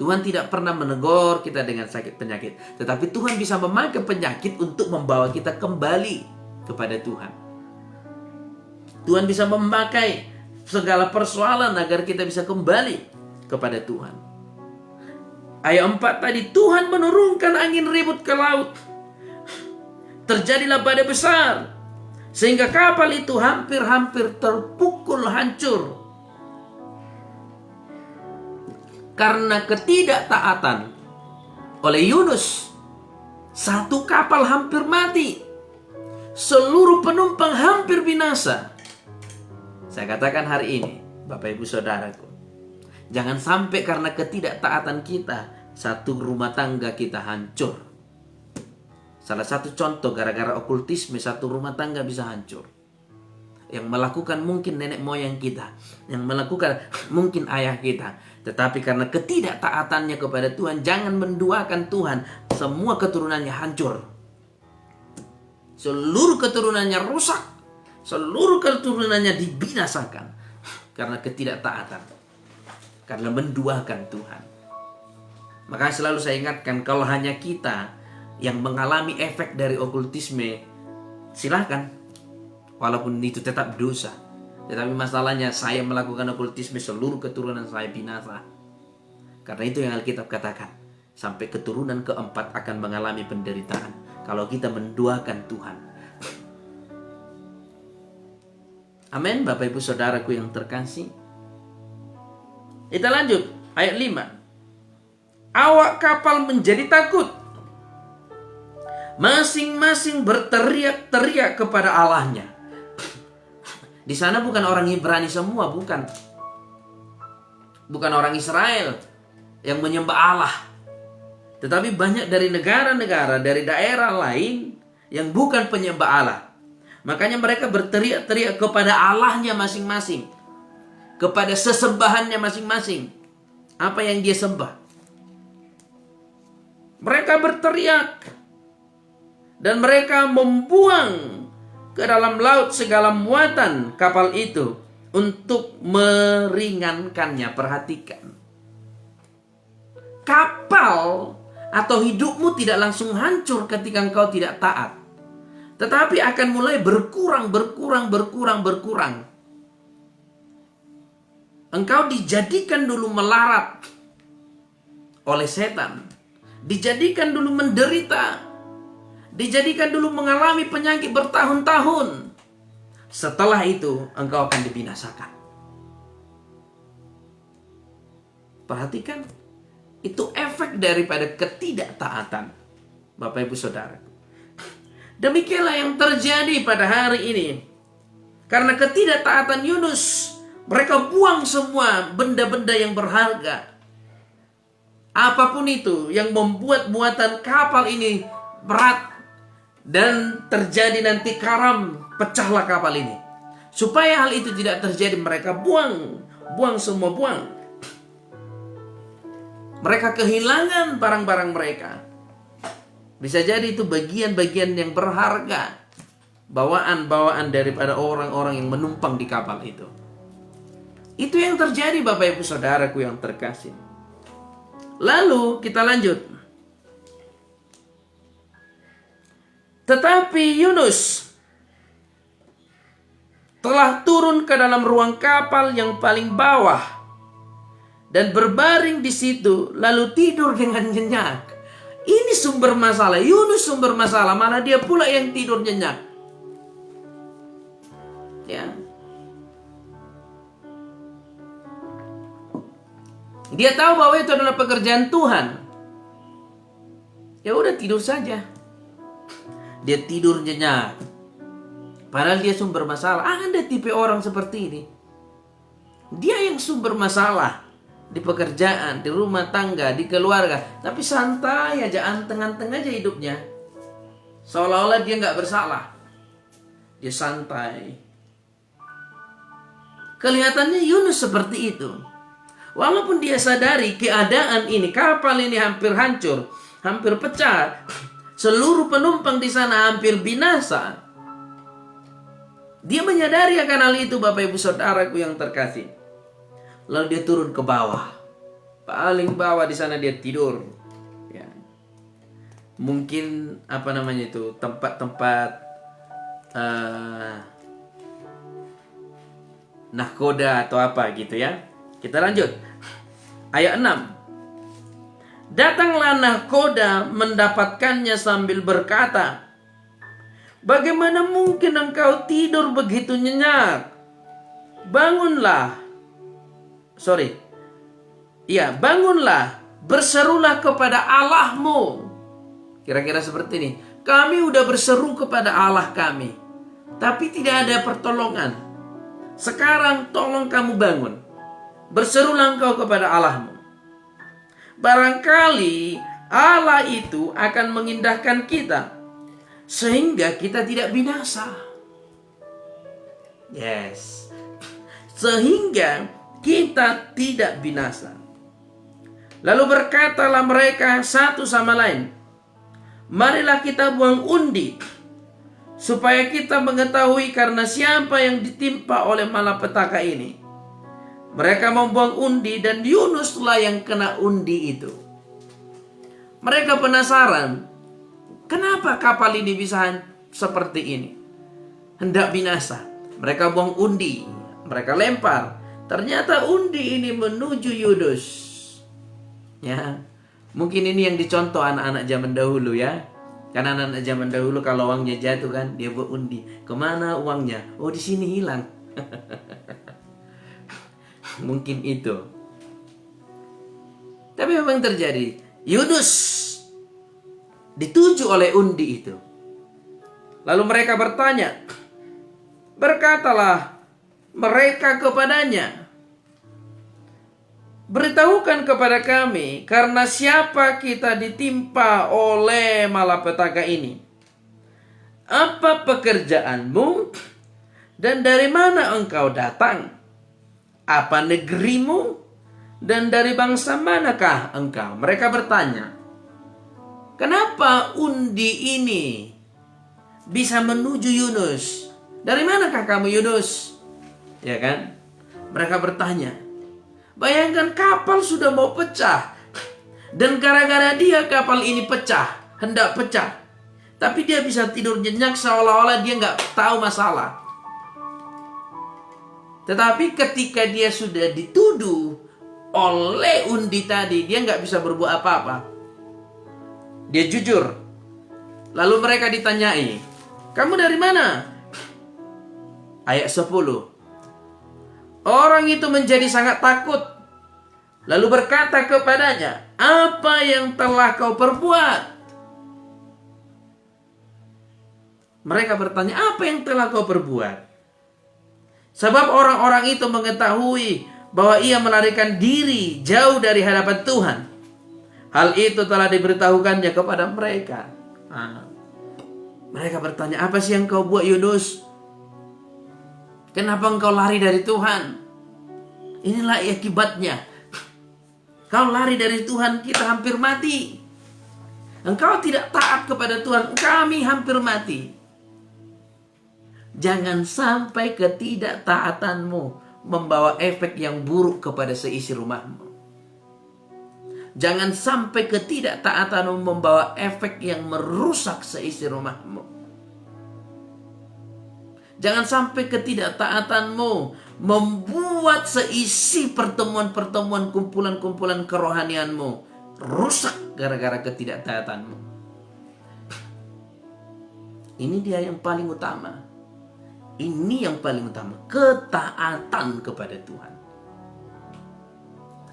Tuhan tidak pernah menegur kita dengan sakit penyakit, tetapi Tuhan bisa memakai penyakit untuk membawa kita kembali kepada Tuhan. Tuhan bisa memakai segala persoalan agar kita bisa kembali kepada Tuhan. Ayat 4 tadi, Tuhan menurunkan angin ribut ke laut. Terjadilah badai besar, Sehingga kapal itu hampir-hampir terpukul hancur. Karena ketidaktaatan oleh Yunus, satu kapal hampir mati. Seluruh penumpang hampir binasa. Saya katakan hari ini, Bapak Ibu Saudaraku, jangan sampai karena ketidaktaatan kita, satu rumah tangga kita hancur. Salah satu contoh gara-gara okultisme, satu rumah tangga bisa hancur. Yang melakukan mungkin nenek moyang kita, yang melakukan mungkin ayah kita. Tetapi karena ketidaktaatannya kepada Tuhan, jangan menduakan Tuhan, semua keturunannya hancur. Seluruh keturunannya rusak. Seluruh keturunannya dibinasakan. Karena ketidaktaatan. Karena menduakan Tuhan. Makanya selalu saya ingatkan, kalau hanya kita yang mengalami efek dari okultisme, silahkan. Walaupun itu tetap dosa. Tetapi masalahnya saya melakukan okultisme, seluruh keturunan saya binasa. Karena itu yang Alkitab katakan, sampai keturunan keempat akan mengalami penderitaan kalau kita menduakan Tuhan. Amin, Bapak Ibu Saudaraku yang terkasih. Kita lanjut, ayat 5. Awak kapal menjadi takut. Masing-masing berteriak-teriak kepada Allahnya. Di sana bukan orang Ibrani semua, bukan. Bukan orang Israel yang menyembah Allah. Tetapi banyak dari negara-negara, dari daerah lain yang bukan penyembah Allah. Makanya mereka berteriak-teriak kepada Allahnya masing-masing. Kepada sesembahannya masing-masing. Apa yang dia sembah. Mereka berteriak. Dan mereka membuang ke dalam laut segala muatan kapal itu untuk meringankannya. Perhatikan. Kapal atau hidupmu tidak langsung hancur ketika engkau tidak taat. Tetapi akan mulai berkurang. Engkau dijadikan dulu melarat oleh setan. Dijadikan dulu menderita. Dijadikan dulu mengalami penyakit bertahun-tahun. Setelah itu engkau akan dibinasakan. Perhatikan. Itu efek daripada ketidaktaatan. Bapak Ibu Saudara. Demikianlah yang terjadi pada hari ini. Karena ketidaktaatan Yunus, mereka buang semua benda-benda yang berharga. Apapun itu yang membuat buatan kapal ini berat. Dan terjadi nanti karam, pecahlah kapal ini. Supaya hal itu tidak terjadi, mereka buang semua, buang. Mereka kehilangan barang-barang mereka. Bisa jadi itu bagian-bagian yang berharga. Bawaan-bawaan daripada orang-orang yang menumpang di kapal itu. Itu yang terjadi, Bapak Ibu Saudaraku yang terkasih. Lalu kita lanjut. Tetapi Yunus telah turun ke dalam ruang kapal yang paling bawah dan berbaring di situ, lalu tidur dengan nyenyak. Ini sumber masalah. Yunus sumber masalah, malah dia pula yang tidur nyenyak. Ya. Dia tahu bahwa itu adalah pekerjaan Tuhan. Ya udah, tidur saja. Dia tidur nyenyak. Padahal dia sumber masalah. Ada tipe orang seperti ini. Dia yang sumber masalah. Di pekerjaan, di rumah tangga, di keluarga. Tapi santai aja, anteng-anteng aja hidupnya. Seolah-olah dia gak bersalah. Dia santai. Kelihatannya Yunus seperti itu. Walaupun dia sadari keadaan ini, kapal ini hampir hancur, hampir pecah. Seluruh penumpang di sana hampir binasa. Dia menyadari akan hal itu, Bapak Ibu Saudaraku yang terkasih. Lalu dia turun ke bawah. Paling bawah di sana dia tidur. Ya. Mungkin tempat-tempat nahkoda atau apa gitu ya. Kita lanjut. Ayat 6. Datanglah nahkoda mendapatkannya sambil berkata, Bagaimana mungkin engkau tidur begitu nyenyak? Bangunlah. Bangunlah, berserulah kepada Allahmu. Kira-kira seperti ini. Kami udah berseru kepada Allah kami, tapi tidak ada pertolongan. Sekarang tolong kamu bangun. Berserulah engkau kepada Allahmu. Barangkali Allah itu akan mengindahkan kita, sehingga kita tidak binasa. Yes. Sehingga kita tidak binasa. Lalu berkatalah mereka satu sama lain, marilah kita buang undi, supaya kita mengetahui karena siapa yang ditimpa oleh malapetaka ini. Mereka membuang undi dan Yunuslah yang kena undi itu. Mereka penasaran, kenapa kapal ini bisa seperti ini? Hendak binasa. Mereka buang undi, mereka lempar. Ternyata undi ini menuju Yunus. Ya, mungkin ini yang dicontoh anak-anak zaman dahulu ya. Karena anak-anak zaman dahulu kalau uangnya jatuh kan, dia buat undi. Kemana uangnya? Oh, di sini hilang. Mungkin itu. Tapi memang terjadi. Yunus dituju oleh undi itu. Lalu mereka bertanya, berkatalah mereka kepadanya, beritahukan kepada kami karena siapa kita ditimpa oleh malapetaka ini. Apa pekerjaanmu dan dari mana engkau datang? Apa negerimu dan dari bangsa manakah engkau? Mereka bertanya, kenapa undi ini bisa menuju Yunus? Dari manakah kamu Yunus? Ya kan? Mereka bertanya. Bayangkan kapal sudah mau pecah. Dan gara-gara dia kapal ini pecah. Hendak pecah. Tapi dia bisa tidur nyenyak seolah-olah dia nggak tahu masalah. Tetapi ketika dia sudah dituduh oleh undi tadi, dia nggak bisa berbuat apa-apa. Dia jujur. Lalu mereka ditanyai, kamu dari mana? Ayat 10. Orang itu menjadi sangat takut. Lalu berkata kepadanya, apa yang telah kau perbuat? Mereka bertanya, apa yang telah kau perbuat? Sebab orang-orang itu mengetahui bahwa ia melarikan diri jauh dari hadapan Tuhan. Hal itu telah diberitahukannya kepada mereka. Mereka bertanya, apa sih yang kau buat Yunus? Kenapa engkau lari dari Tuhan? Inilah akibatnya. Kau lari dari Tuhan, kita hampir mati. Engkau tidak taat kepada Tuhan, kami hampir mati. Jangan sampai ketidaktaatanmu membawa efek yang buruk kepada seisi rumahmu. Jangan sampai ketidaktaatanmu membawa efek yang merusak seisi rumahmu. Jangan sampai ketidaktaatanmu membuat seisi pertemuan-pertemuan, kumpulan-kumpulan kerohanianmu rusak gara-gara ketidaktaatanmu. Ini dia yang paling utama. Ini yang paling utama, ketaatan kepada Tuhan.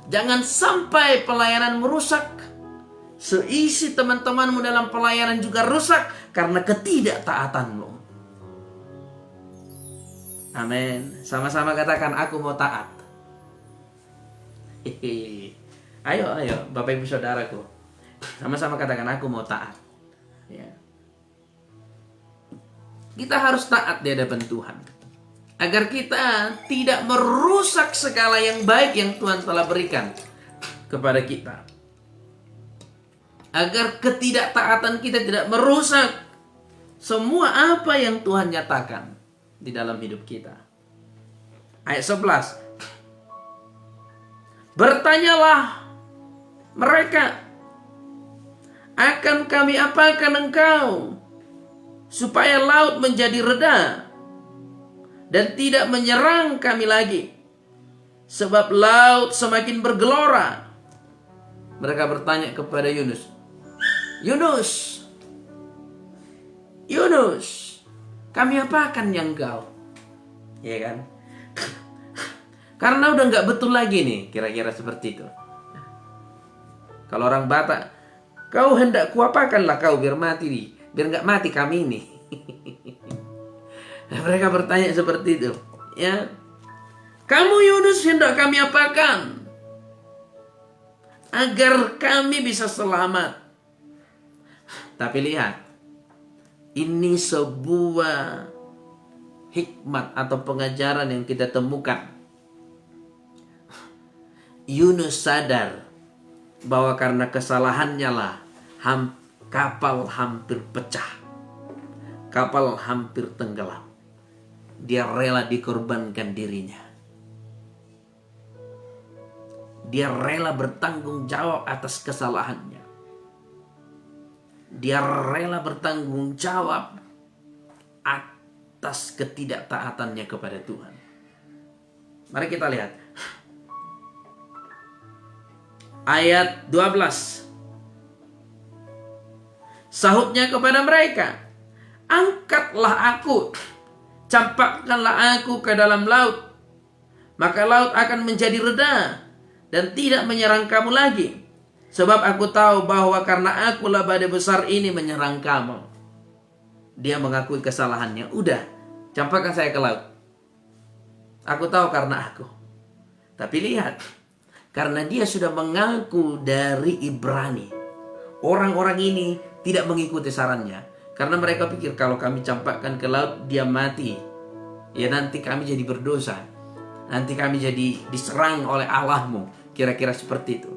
Jangan sampai pelayanan merusak. Seisi teman-temanmu dalam pelayanan juga rusak karena ketidaktaatanmu. Amin. Sama-sama katakan, aku mau taat. Ayo, Bapak Ibu Saudaraku. Sama-sama katakan, aku mau taat. Ya. Kita harus taat di hadapan Tuhan. Agar kita tidak merusak segala yang baik yang Tuhan telah berikan kepada kita. Agar ketidaktaatan kita tidak merusak semua apa yang Tuhan nyatakan di dalam hidup kita. Ayat 11. Bertanyalah mereka, akan kami apakan engkau supaya laut menjadi reda dan tidak menyerang kami lagi, sebab laut semakin bergelora. Mereka bertanya kepada Yunus, Yunus, kami apakan yang engkau? Ya kan? Karena udah nggak betul lagi nih, kira-kira seperti itu. Kalau orang Batak, kau hendak kuapakanlah kau biar mati, biar nggak mati kami ini. Mereka bertanya seperti itu. Ya, kamu Yunus hendak kami apakan? Agar kami bisa selamat. Tapi lihat, ini sebuah hikmat atau pengajaran yang kita temukan. Yunus sadar bahwa karena kesalahannya lah kapal hampir pecah. Kapal hampir tenggelam. Dia rela dikorbankan dirinya. Dia rela bertanggung jawab atas kesalahannya. Dia rela bertanggung jawab atas ketidaktaatannya kepada Tuhan. Mari kita lihat. Ayat 12. Sahutnya kepada mereka, angkatlah aku, campakkanlah aku ke dalam laut, maka laut akan menjadi reda dan tidak menyerang kamu lagi. Sebab aku tahu bahwa karena akulah badai besar ini menyerang kamu. Dia mengakui kesalahannya. Udah, campakkan saya ke laut. Aku tahu karena aku. Tapi lihat, karena dia sudah mengaku dari Ibrani, orang-orang ini tidak mengikuti sarannya. Karena mereka pikir kalau kami campakkan ke laut, dia mati. Ya nanti kami jadi berdosa. Nanti kami jadi diserang oleh Allahmu. Kira-kira seperti itu.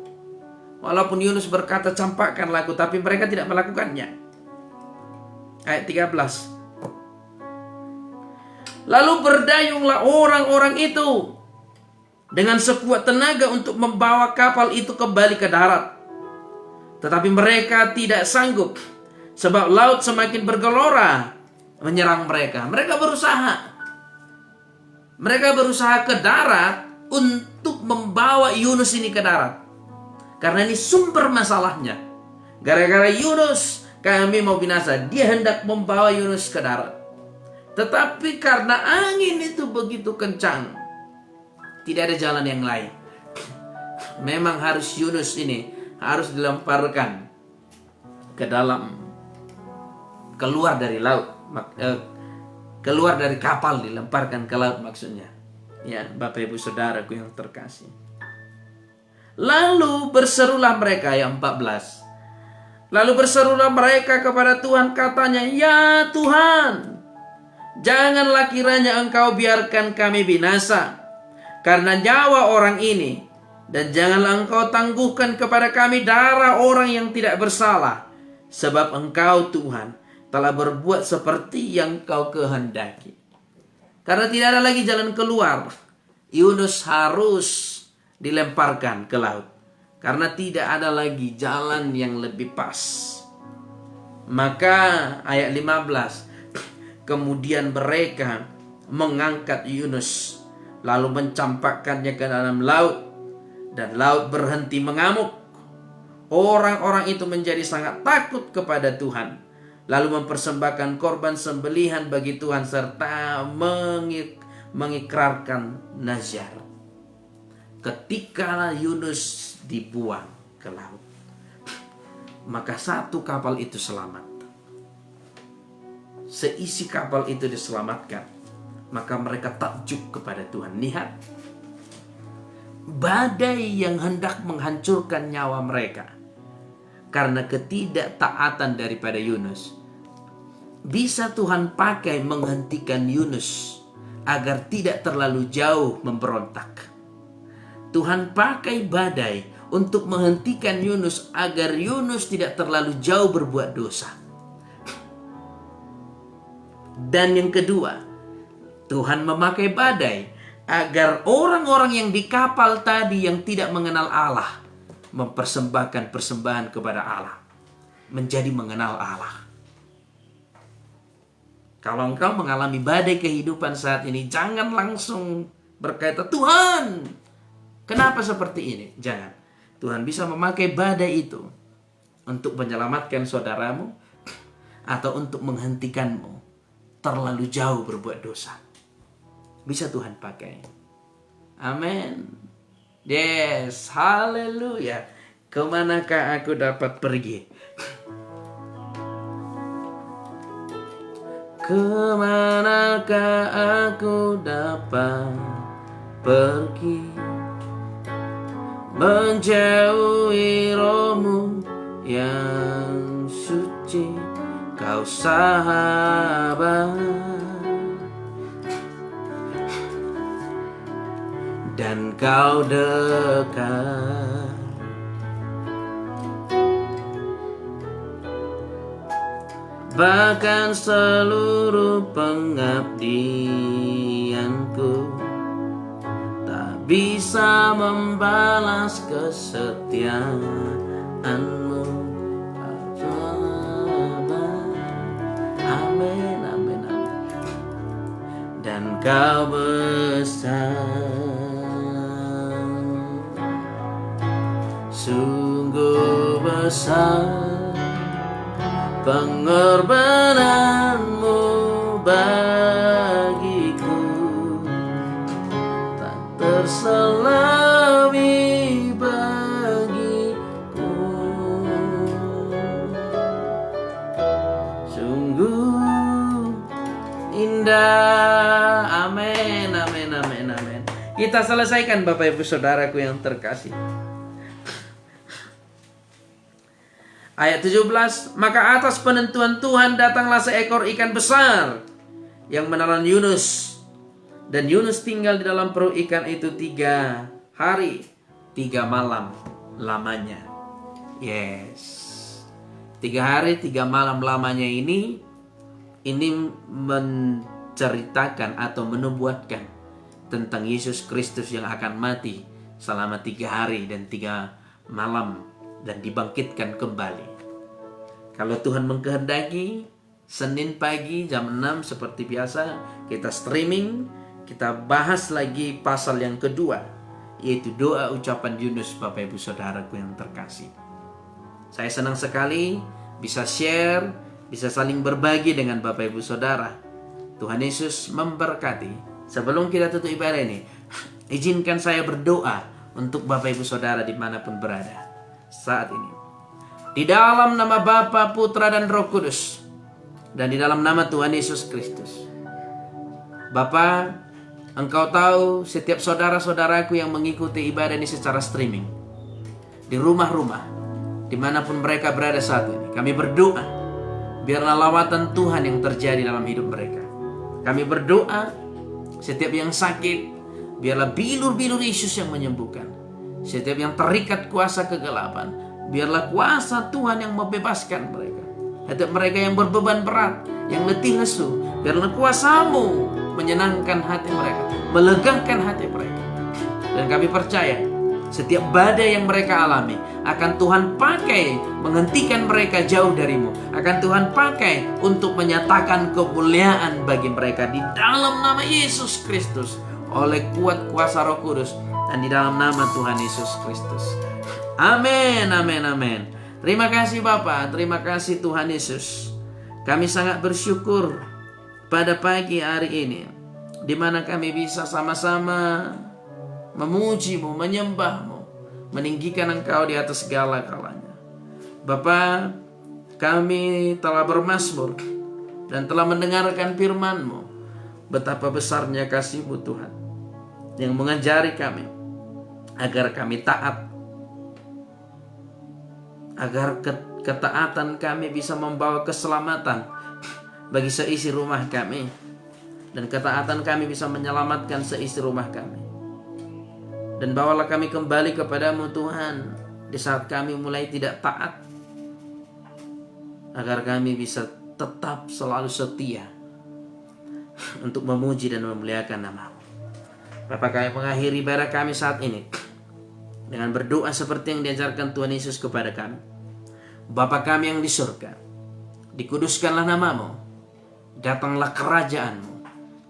Walaupun Yunus berkata campakkanlah aku, tapi mereka tidak melakukannya. Ayat 13. Lalu berdayunglah orang-orang itu dengan sekuat tenaga untuk membawa kapal itu kembali ke darat. Tetapi mereka tidak sanggup, sebab laut semakin bergelora menyerang mereka. Mereka berusaha ke darat untuk membawa Yunus ini ke darat. Karena ini sumber masalahnya. Gara-gara Yunus kami mau binasa. Dia hendak membawa Yunus ke darat. Tetapi karena angin itu begitu kencang, tidak ada jalan yang lain. Memang harus Yunus ini harus dilemparkan ke dalam, keluar dari laut, keluar dari kapal, dilemparkan ke laut maksudnya. Ya, Bapak Ibu Saudaraku yang terkasih. Lalu berserulah mereka, ayat 14. Lalu berserulah mereka kepada Tuhan, katanya, ya Tuhan, janganlah kiranya engkau biarkan kami binasa karena nyawa orang ini, dan janganlah engkau tangguhkan kepada kami darah orang yang tidak bersalah, sebab engkau Tuhan telah berbuat seperti yang kau kehendaki. Karena tidak ada lagi jalan keluar, Yunus harus dilemparkan ke laut. Karena tidak ada lagi jalan yang lebih pas. Maka ayat 15, kemudian mereka mengangkat Yunus, lalu mencampakkannya ke dalam laut, dan laut berhenti mengamuk. Orang-orang itu menjadi sangat takut kepada Tuhan, lalu mempersembahkan korban sembelihan bagi Tuhan serta mengikrarkan nazar. Ketika Yunus dibuang ke laut, maka satu kapal itu selamat. Seisi kapal itu diselamatkan. Maka mereka takjub kepada Tuhan. Lihat, badai yang hendak menghancurkan nyawa mereka karena ketidaktaatan daripada Yunus, bisa Tuhan pakai menghentikan Yunus agar tidak terlalu jauh memberontak. Tuhan pakai badai untuk menghentikan Yunus agar Yunus tidak terlalu jauh berbuat dosa. Dan yang kedua, Tuhan memakai badai agar orang-orang yang di kapal tadi yang tidak mengenal Allah mempersembahkan persembahan kepada Allah, menjadi mengenal Allah. Kalau engkau mengalami badai kehidupan saat ini, jangan langsung berkata, Tuhan, kenapa seperti ini? Jangan. Tuhan bisa memakai badai itu untuk menyelamatkan saudaramu atau untuk menghentikanmu. terlalu jauh berbuat dosa. Bisa Tuhan pakai. Amin. Yes, haleluya. Kemanakah aku dapat pergi? Kemanakah aku dapat pergi? Menjauhi rohmu yang suci, kau sahabat, dan kau dekat. Bahkan seluruh pengabdianku tak bisa membalas kesetiaanmu. Amin, amin, amin. Dan kau besar, sungguh besar pengorbananmu bagiku, tak terselami bagiku. Sungguh indah. Amin, amin, amin, amin. Kita selesaikan Bapak Ibu Saudaraku yang terkasih. Ayat 17, maka atas penentuan Tuhan datanglah seekor ikan besar yang menelan Yunus. Dan Yunus tinggal di dalam perut ikan itu 3 hari 3 malam lamanya. Yes, 3 hari 3 malam lamanya ini menceritakan atau menubuatkan tentang Yesus Kristus yang akan mati selama 3 hari dan 3 malam dan dibangkitkan kembali. Kalau Tuhan mengkehendaki, Senin pagi jam 6 seperti biasa kita streaming, kita bahas lagi pasal yang kedua, yaitu doa ucapan Yunus, Bapak Ibu Saudaraku yang terkasih. Saya senang sekali bisa share, bisa saling berbagi dengan Bapak Ibu Saudara. Tuhan Yesus memberkati. Sebelum kita tutup ibadah ini, izinkan saya berdoa untuk Bapak Ibu Saudara dimanapun berada saat ini. Di dalam nama Bapa, Putra, dan Roh Kudus, dan di dalam nama Tuhan Yesus Kristus. Bapa, Engkau tahu setiap saudara-saudaraku yang mengikuti ibadah ini secara streaming, di rumah-rumah, dimanapun mereka berada saat ini. Kami berdoa, biarlah lawatan Tuhan yang terjadi dalam hidup mereka. Kami berdoa, setiap yang sakit, biarlah bilur-bilur Yesus yang menyembuhkan. Setiap yang terikat kuasa kegelapan, biarlah kuasa Tuhan yang membebaskan mereka. Setiap mereka yang berbeban berat, yang letih lesu, biarlah kuasa-Mu menyenangkan hati mereka, melegakan hati mereka. Dan kami percaya, setiap badai yang mereka alami akan Tuhan pakai menghentikan mereka jauh dari-Mu. Akan Tuhan pakai untuk menyatakan kemuliaan bagi mereka di dalam nama Yesus Kristus, oleh kuat kuasa Roh Kudus, dan di dalam nama Tuhan Yesus Kristus. Amin, amin, amin. Terima kasih Bapa, terima kasih Tuhan Yesus. Kami sangat bersyukur pada pagi hari ini, di mana kami bisa sama-sama memuji-Mu, menyembah-Mu, meninggikan Engkau di atas segala-galanya. Bapa, kami telah bermazmur dan telah mendengarkan firman-Mu. Betapa besarnya kasih-Mu Tuhan, yang mengajari kami agar kami taat, agar ketaatan kami bisa membawa keselamatan bagi seisi rumah kami, dan ketaatan kami bisa menyelamatkan seisi rumah kami. Dan bawalah kami kembali kepadamu Tuhan di saat kami mulai tidak taat, agar kami bisa tetap selalu setia untuk memuji dan memuliakan nama-Mu. Bapak, kami mengakhiri ibadah kami saat ini dengan berdoa seperti yang diajarkan Tuhan Yesus kepada kami. Bapa kami yang di surga, dikuduskanlah nama-Mu, datanglah kerajaan-Mu,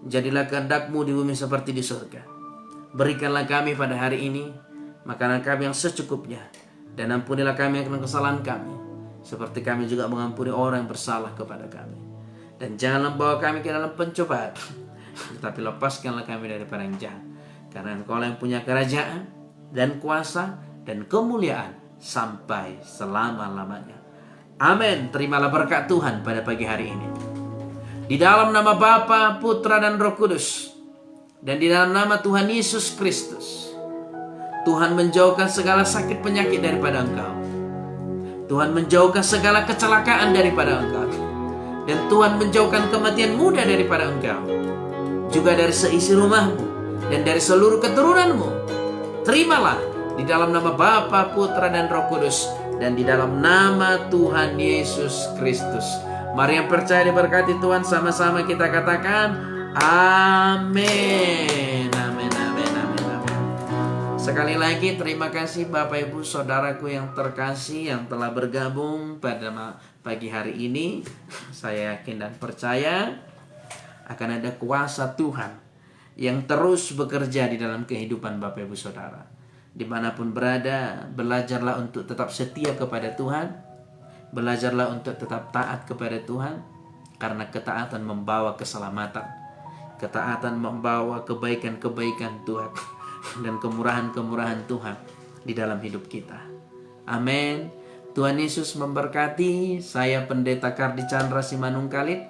jadilah kehendak-Mu di bumi seperti di surga. Berikanlah kami pada hari ini makanan kami yang secukupnya, dan ampunilah kami akan kesalahan kami, seperti kami juga mengampuni orang yang bersalah kepada kami. Dan janganlah bawa kami ke dalam pencobaan, tetapi lepaskanlah kami daripada yang jahat. Karena Engkau yang punya kerajaan dan kuasa dan kemuliaan sampai selama-lamanya. Amin. Terimalah berkat Tuhan pada pagi hari ini. Di dalam nama Bapa, Putra, dan Roh Kudus, dan di dalam nama Tuhan Yesus Kristus, Tuhan menjauhkan segala sakit penyakit daripada engkau. Tuhan menjauhkan segala kecelakaan daripada engkau. Dan Tuhan menjauhkan kematian muda daripada engkau, juga dari seisi rumahmu dan dari seluruh keturunanmu. Terimalah di dalam nama Bapa, Putra, dan Roh Kudus, dan di dalam nama Tuhan Yesus Kristus. Mari yang percaya diberkati Tuhan, sama-sama kita katakan amin. Amin, amin, amin, amin. Sekali lagi terima kasih Bapak Ibu Saudaraku yang terkasih yang telah bergabung pada pagi hari ini. Saya yakin dan percaya akan ada kuasa Tuhan yang terus bekerja di dalam kehidupan Bapak Ibu Saudara. Dimanapun berada, belajarlah untuk tetap setia kepada Tuhan. Belajarlah untuk tetap taat kepada Tuhan. Karena ketaatan membawa keselamatan. Ketaatan membawa kebaikan-kebaikan Tuhan dan kemurahan-kemurahan Tuhan di dalam hidup kita. Amin. Tuhan Yesus memberkati. Saya Pendeta Kardi Chandra Simanungkalit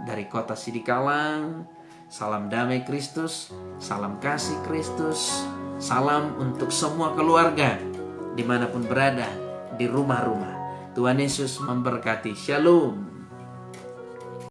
dari kota Sidikalang. Salam damai Kristus, salam kasih Kristus, salam untuk semua keluarga dimanapun berada, di rumah-rumah. Tuhan Yesus memberkati. Shalom.